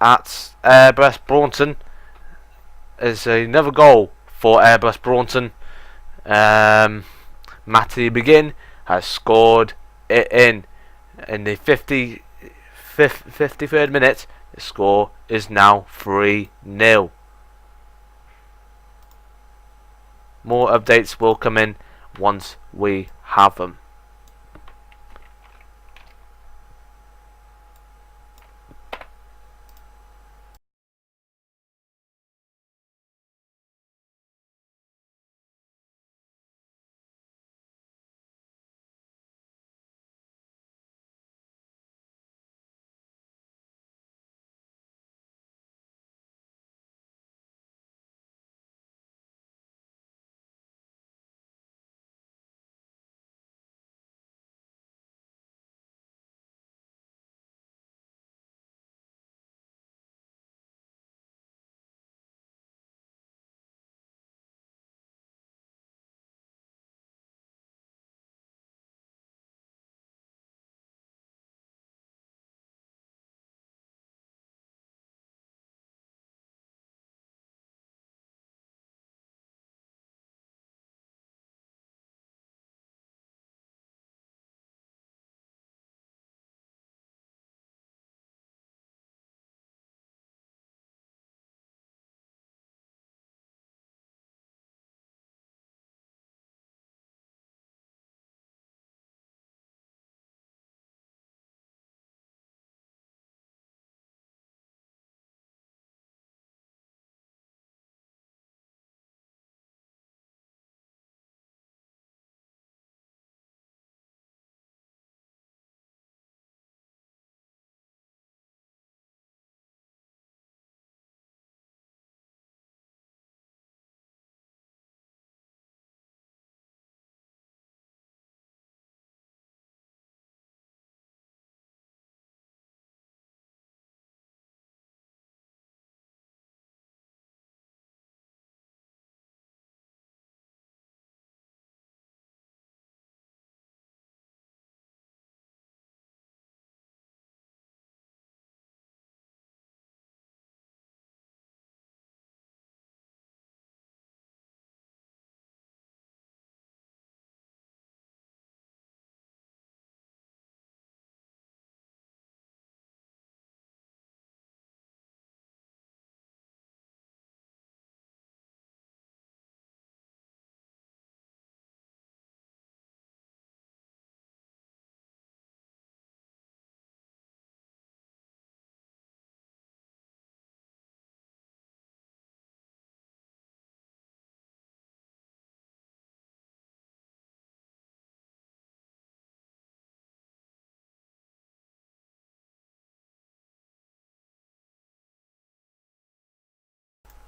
at Airbus Braunton. There's another goal for Airbus Braunton. Matty Begin has scored it in the 53rd minute. The score is now 3-0. More updates will come in once we have them.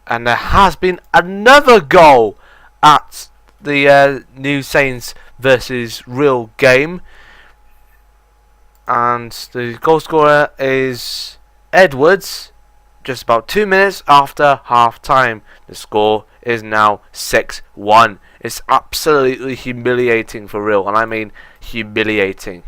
And there has been another goal at the New Saints versus Real game. And the goal scorer is Edwards. Just about 2 minutes after half time. The score is now 6-1. It's absolutely humiliating for Real. And I mean humiliating.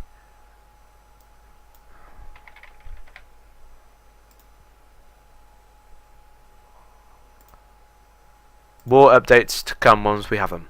More updates to come once we have them.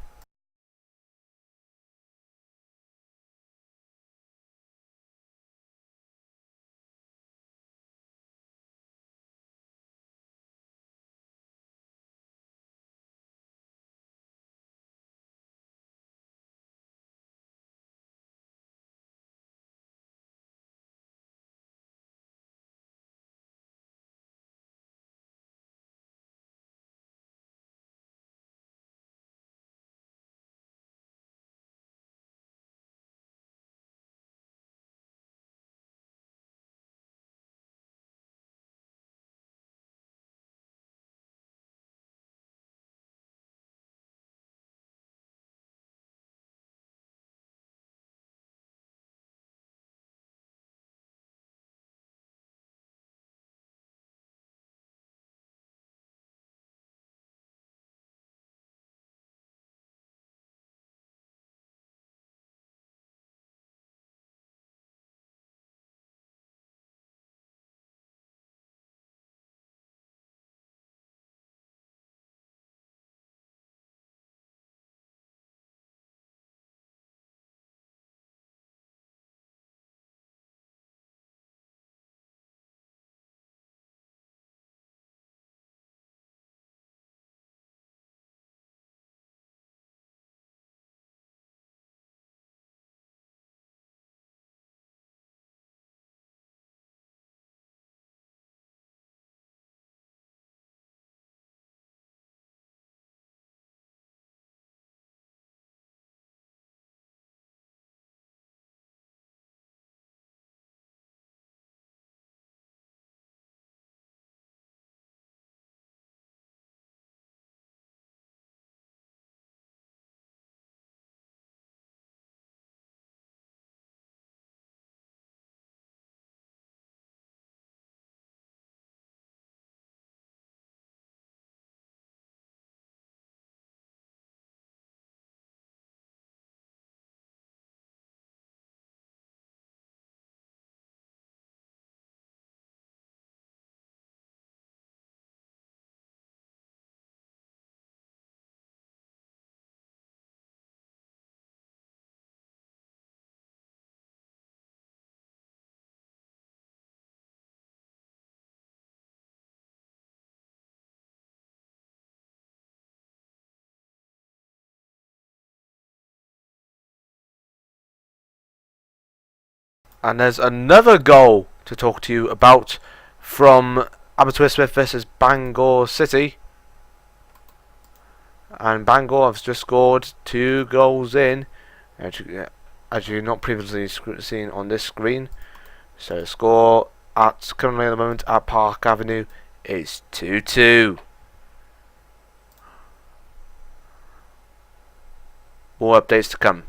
And there's another goal to talk to you about from Aberystwyth versus Bangor City. And Bangor have just scored 2 goals in, as you not previously seen on this screen. So the score currently at the moment at Park Avenue is 2-2. More updates to come.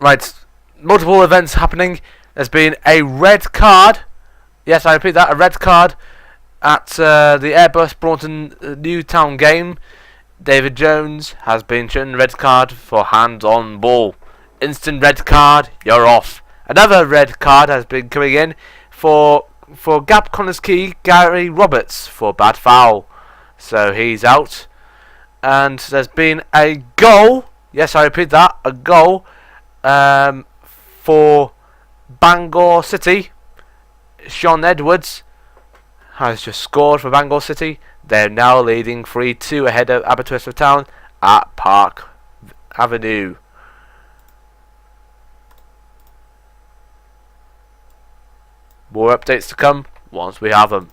Right, multiple events happening. There's been a red card. Yes, I repeat that, a red card at the Airbus Braunton Newtown game. David Jones has been shown a red card for hand on ball. Instant red card, you're off. Another red card has been coming in for Gap Connors Key, Gary Roberts for bad foul. So he's out. And there's been a goal. Yes, I repeat that, a goal for Bangor City. Sean Edwards has just scored for Bangor City. They're now leading 3-2 ahead of Aberystwyth Town at Park Avenue. More updates to come once we have them.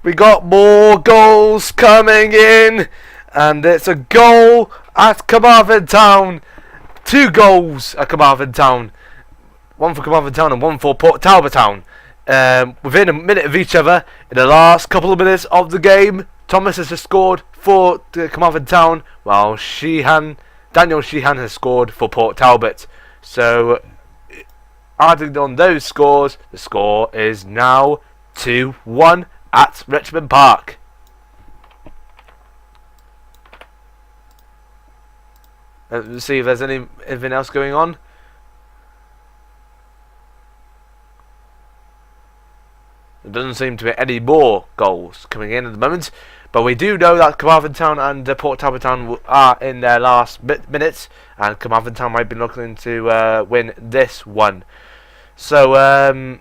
We got more goals coming in, and it's a goal at Carmarthen Town. 2 goals at Carmarthen Town. 1 for Carmarthen Town and 1 for Port Talbot Town. Within a minute of each other, in the last couple of minutes of the game, Thomas has just scored for Carmarthen Town, while Daniel Sheehan has scored for Port Talbot. So, adding on those scores, the score is now 2-1 at Richmond Park. Let's see if there's anything else going on. There doesn't seem to be any more goals coming in at the moment, but we do know that Carmarthen Town and Port Talbot Town are in their last minutes, and Carmarthen Town might be looking to win this one. So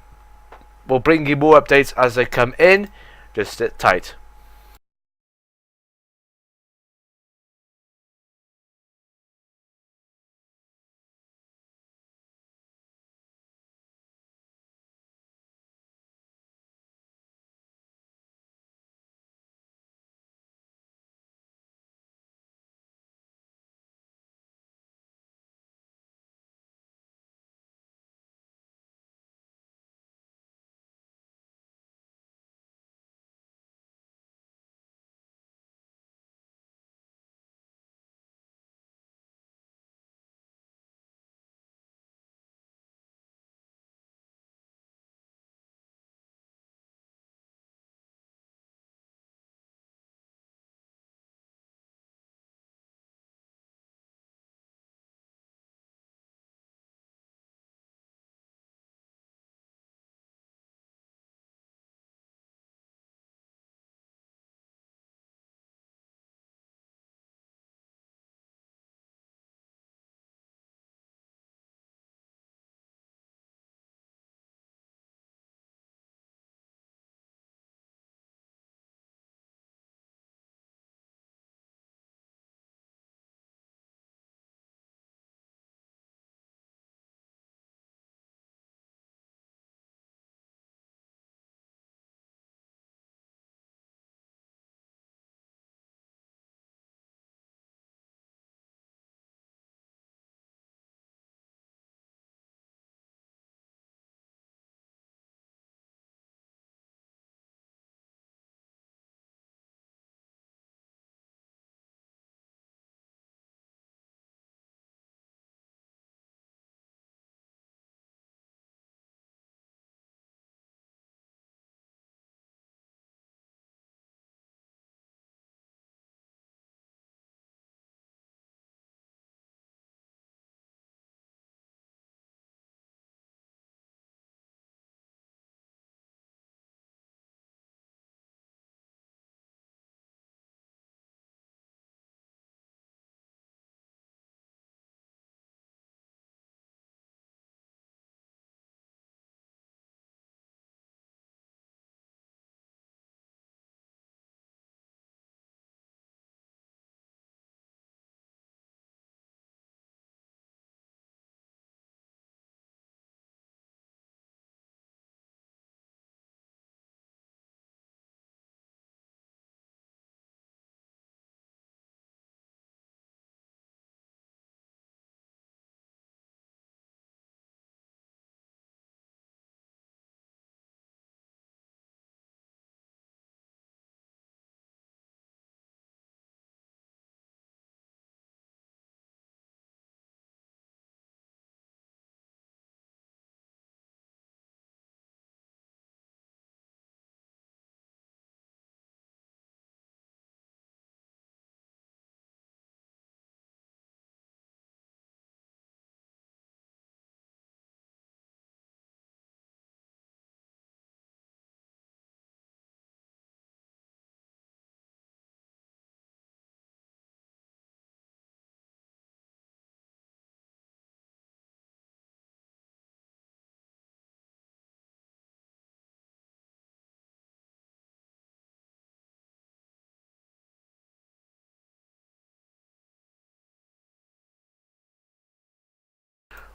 we'll bring you more updates as they come in. Just sit tight.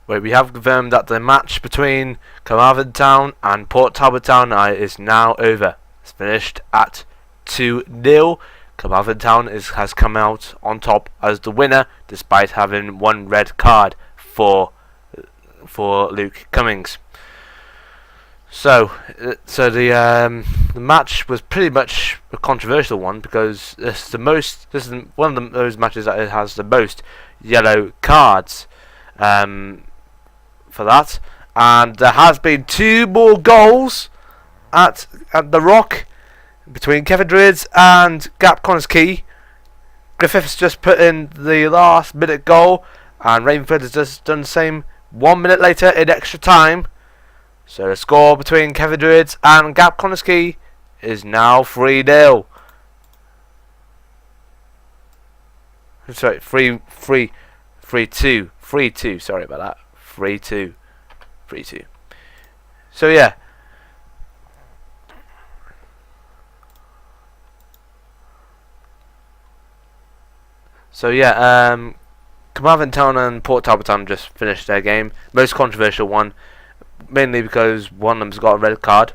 Wait, we have confirmed that the match between Carmarthen Town and Port Talbot Town is now over. It's finished at 2-0. Carmarthen Town has come out on top as the winner, despite having one red card for Luke Cummings. So the match was pretty much a controversial one because this is one of those matches that it has the most yellow cards for that, and there has been 2 more goals at the Rock between Kevin Druids and Gap Connors Key. Griffiths just put in the last minute goal, and Rainford has just done the same 1 minute later in extra time. So the score between Kevin Druids and Gap Connors Key is now 3-0. Sorry, 3-2. Sorry about that. 3-2. So yeah. Carmarthen Town and Port Talbot Town just finished their game. Most controversial one, mainly because one of them's got a red card,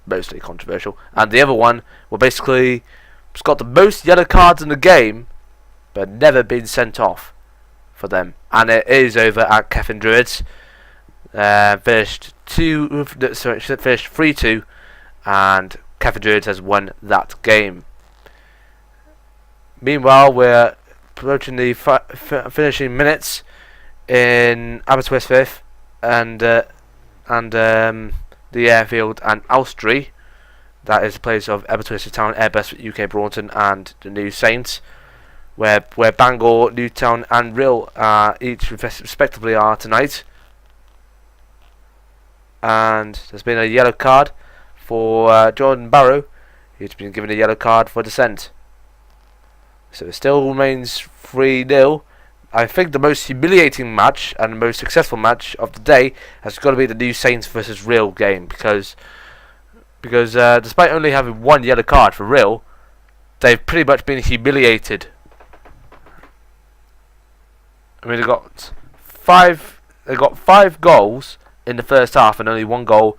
mostly controversial, and the other one, well, basically, has got the most yellow cards in the game, but never been sent off for them. And it is over at Kevin Druids. Finished 3-2, and Kevin Druids has won that game. Meanwhile, we're approaching the finishing minutes in Aberystwyth 5th and the airfield and Elstree. That is the place of Aberystwyth Town, Airbus, UK Broughton, and the New Saints, where Bangor, Newtown, and Rill each respectively are tonight. And there's been a yellow card for Jordan Barrow, who's been given a yellow card for dissent. So it still remains 3-0. I think the most humiliating match and the most successful match of the day has got to be the New Saints versus Rill game, because despite only having 1 yellow card for Rill, they've pretty much been humiliated. I mean, they got 5 goals in the first half and only 1 goal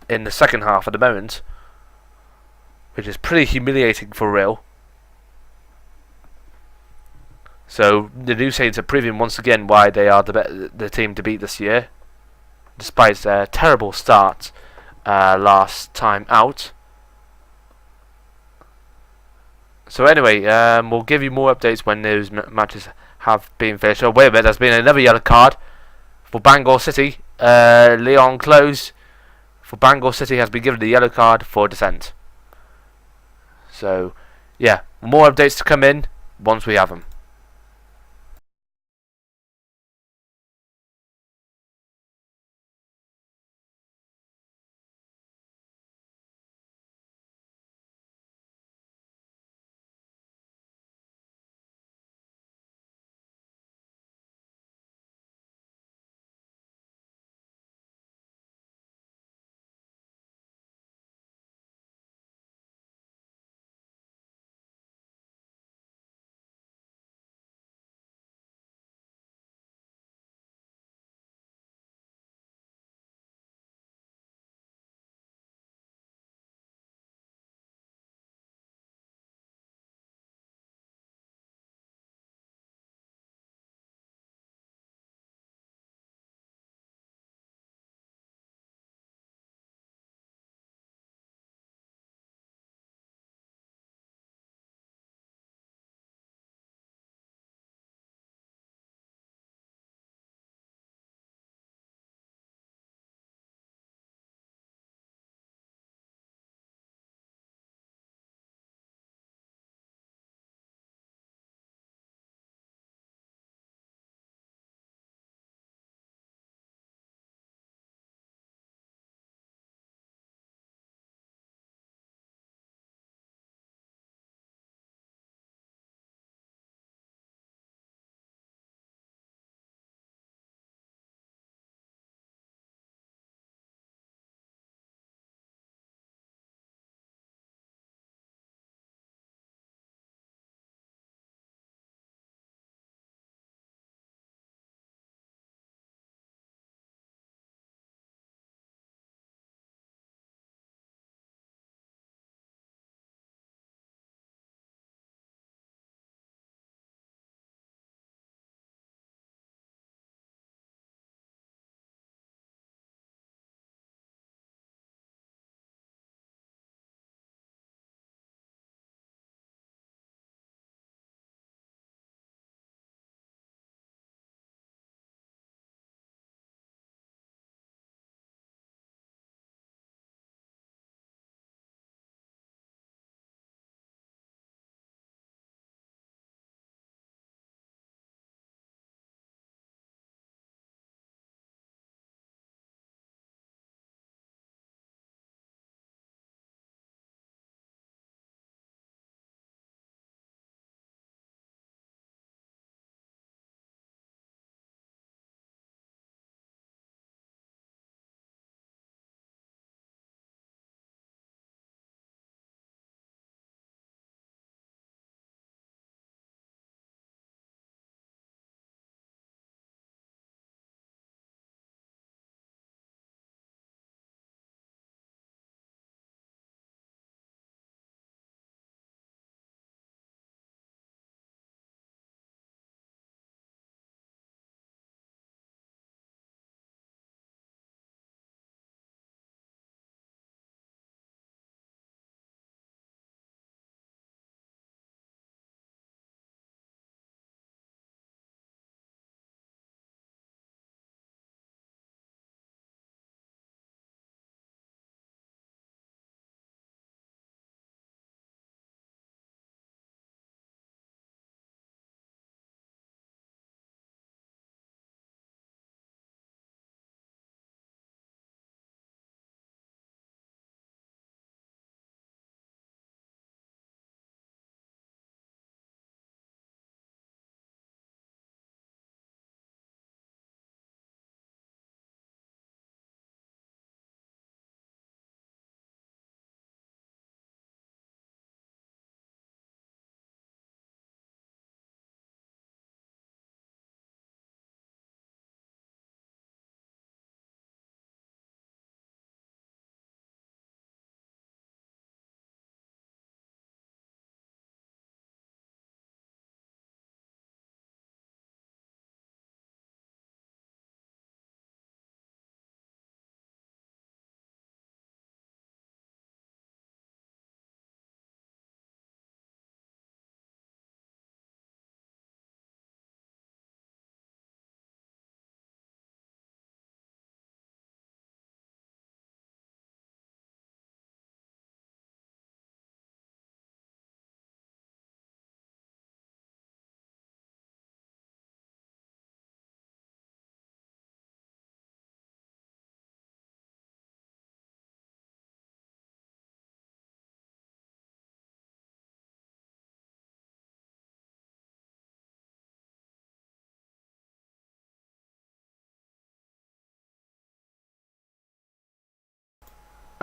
in the second half at the moment, which is pretty humiliating for Rill. So the New Saints are proving once again why they are the team to beat this year, despite their terrible start last time out. So anyway, we'll give you more updates when those matches have been finished. Oh, wait a minute, there's been another yellow card for Bangor City. Leon Close for Bangor City has been given the yellow card for dissent. So yeah, more updates to come in once we have them.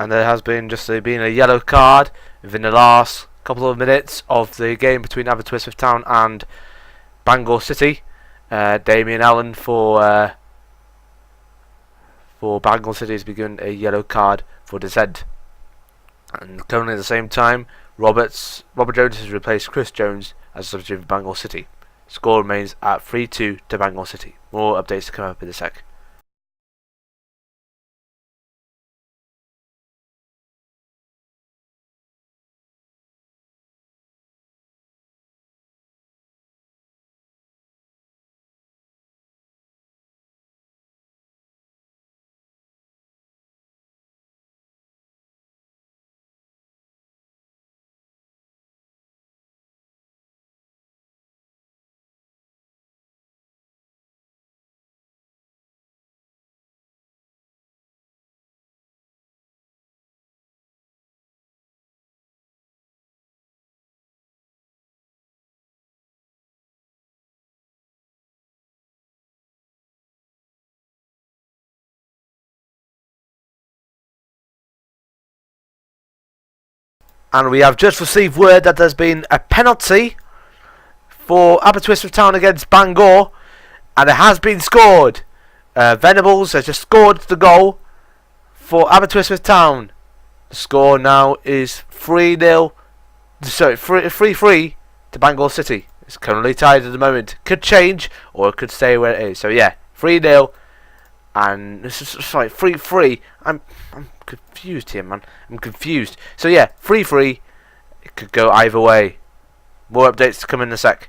and there has been been a yellow card within the last couple of minutes of the game between Avid Town and Bangor City. Damien Allen for Bangor City has been given a yellow card for dissent. And currently at the same time, Robert Jones has replaced Chris Jones as substitute for Bangor City. Score remains at 3-2 to Bangor City. More updates to come up in a sec. And we have just received word that there's been a penalty for Aberystwyth Town against Bangor, and it has been scored. Venables has just scored the goal for Aberystwyth Town. The score now is 3-0. Sorry, 3-3 to Bangor City. It's currently tied at the moment. Could change or it could stay where it is. So yeah, 3-0. And this is sorry, 3-3. I'm confused here, man. I'm confused. So yeah, 3-3. It could go either way. More updates to come in a sec.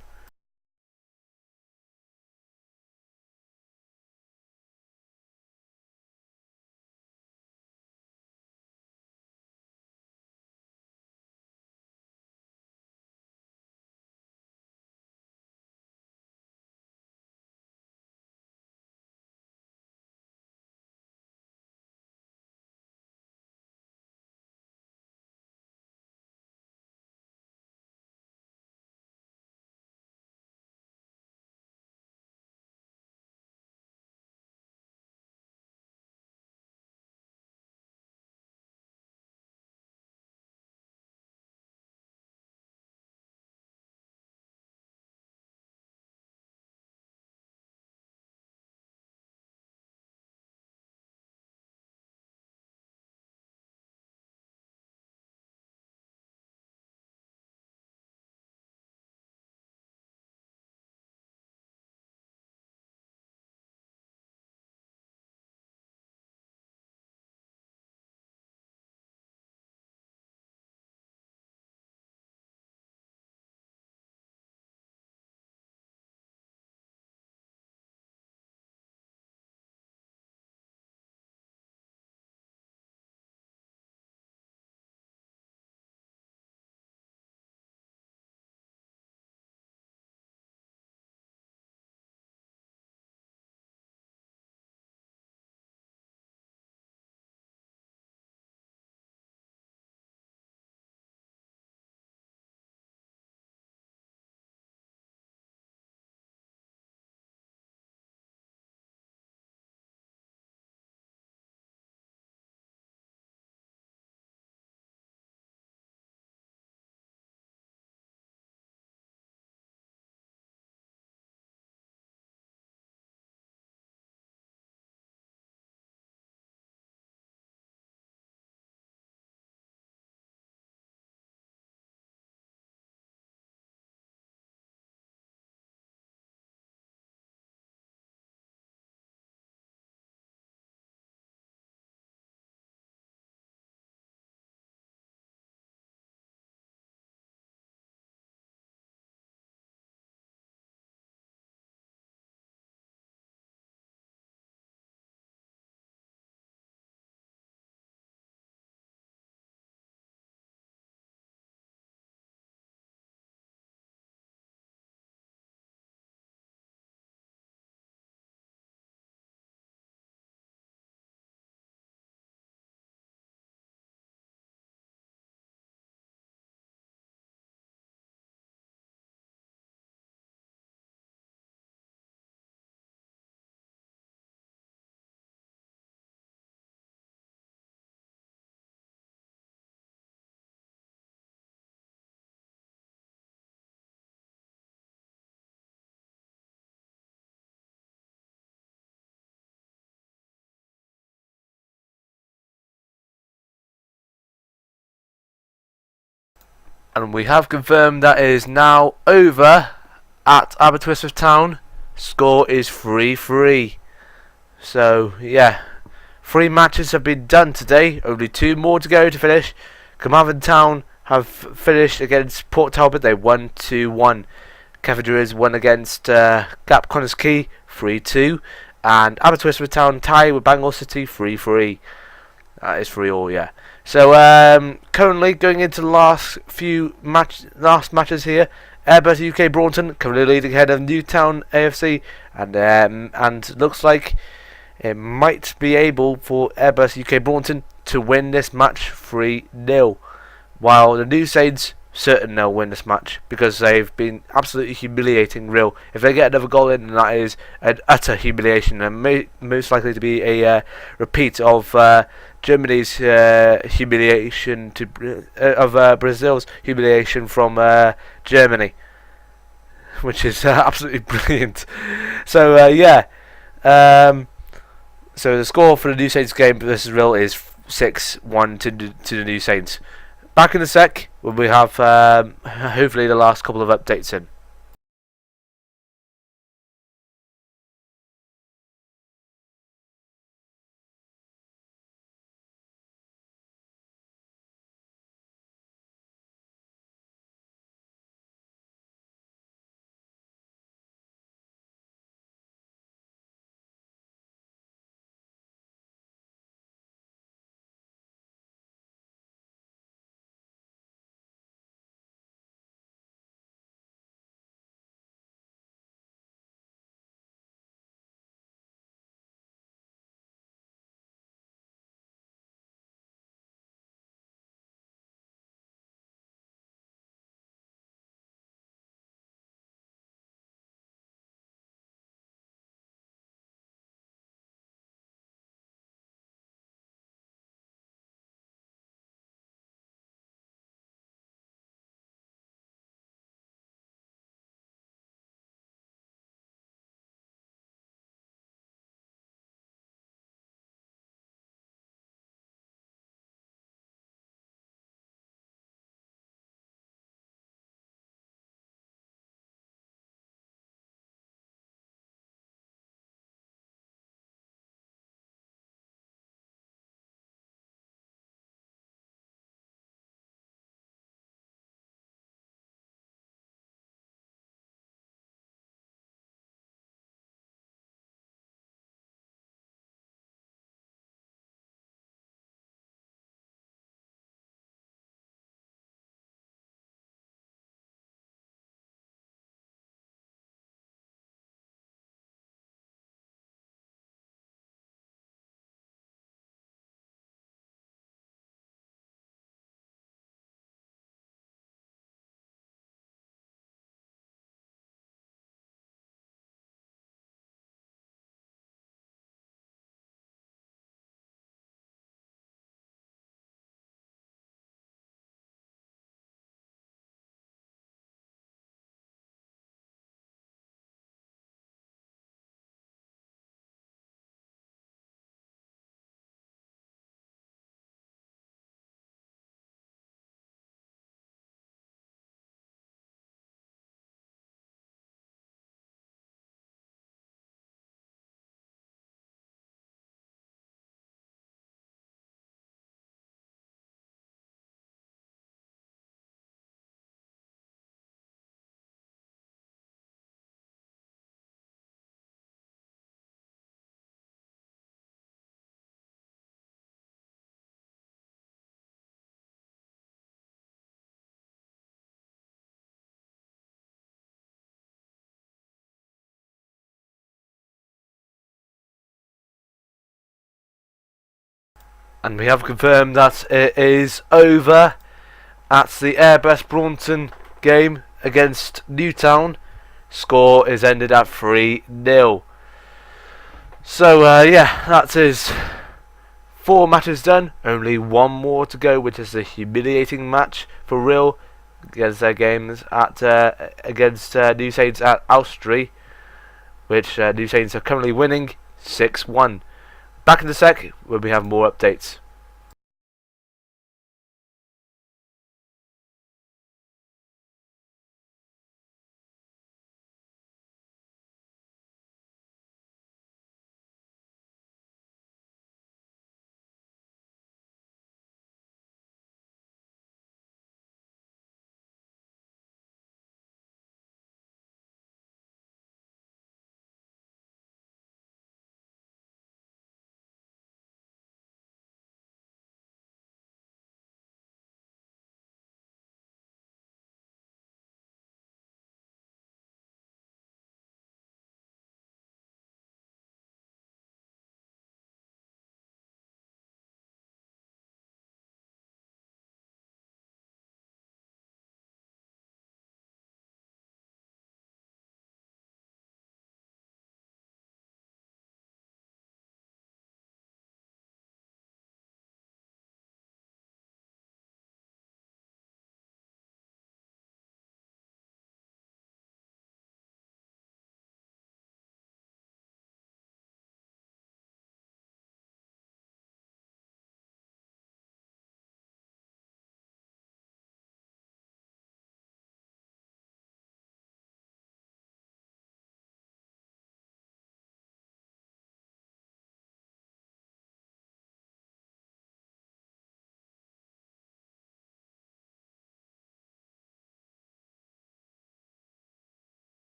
And we have confirmed that it is now over at Aberystwyth Town. Score is 3-3. So, yeah. 3 matches have been done today. Only 2 more to go to finish. Carmarthen Town have finished against Port Talbot. They won 2-1. Cefn won against Gap Connors Key 3-2. And Aberystwyth Town tie with Bangor City 3-3. That is 3-3, yeah. So currently going into the last matches here. Airbus UK Braunton currently leading ahead of Newtown AFC, and looks like it might be able for Airbus UK Braunton to win this match 3-0, while the New Saints certain they'll win this match because they've been absolutely humiliating Real. If they get another goal in, then that is an utter humiliation, and most likely to be a repeat of Germany's humiliation of Brazil's humiliation from Germany, which is absolutely brilliant. So yeah, so the score for the New Saints game versus Real is 6-1 to the New Saints. Back in a sec when we have hopefully the last couple of updates in. And we have confirmed that it is over at the Airbus Braunton game against Newtown. Score is ended at 3-0. So yeah, that is 4 matches done. Only 1 more to go, which is the humiliating match for Real against their games at against New Saints at Austria, which New Saints are currently winning 6-1. Back in a sec when we have more updates.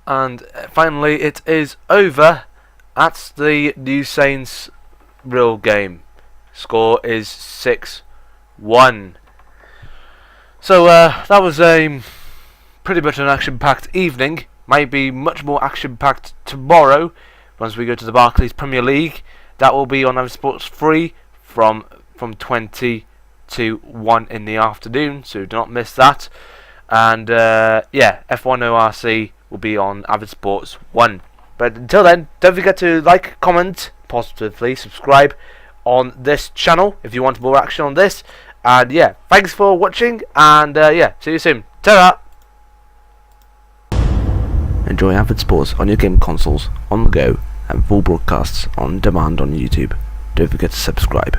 And finally, it is over at the New Saints real game. Score is 6-1. So that was pretty much an action-packed evening. Might be much more action-packed tomorrow once we go to the Barclays Premier League. That will be on Avid Sports 3 from 20 to 1 in the afternoon, so do not miss that. And yeah, F1 ORC will be on Avid Sports 1. But until then, don't forget to like, comment, positively subscribe on this channel if you want more action on this. And yeah, thanks for watching, and yeah, see you soon. Ta-ra! Enjoy Avid Sports on your game consoles, on the go, and full broadcasts on demand on YouTube. Don't forget to subscribe.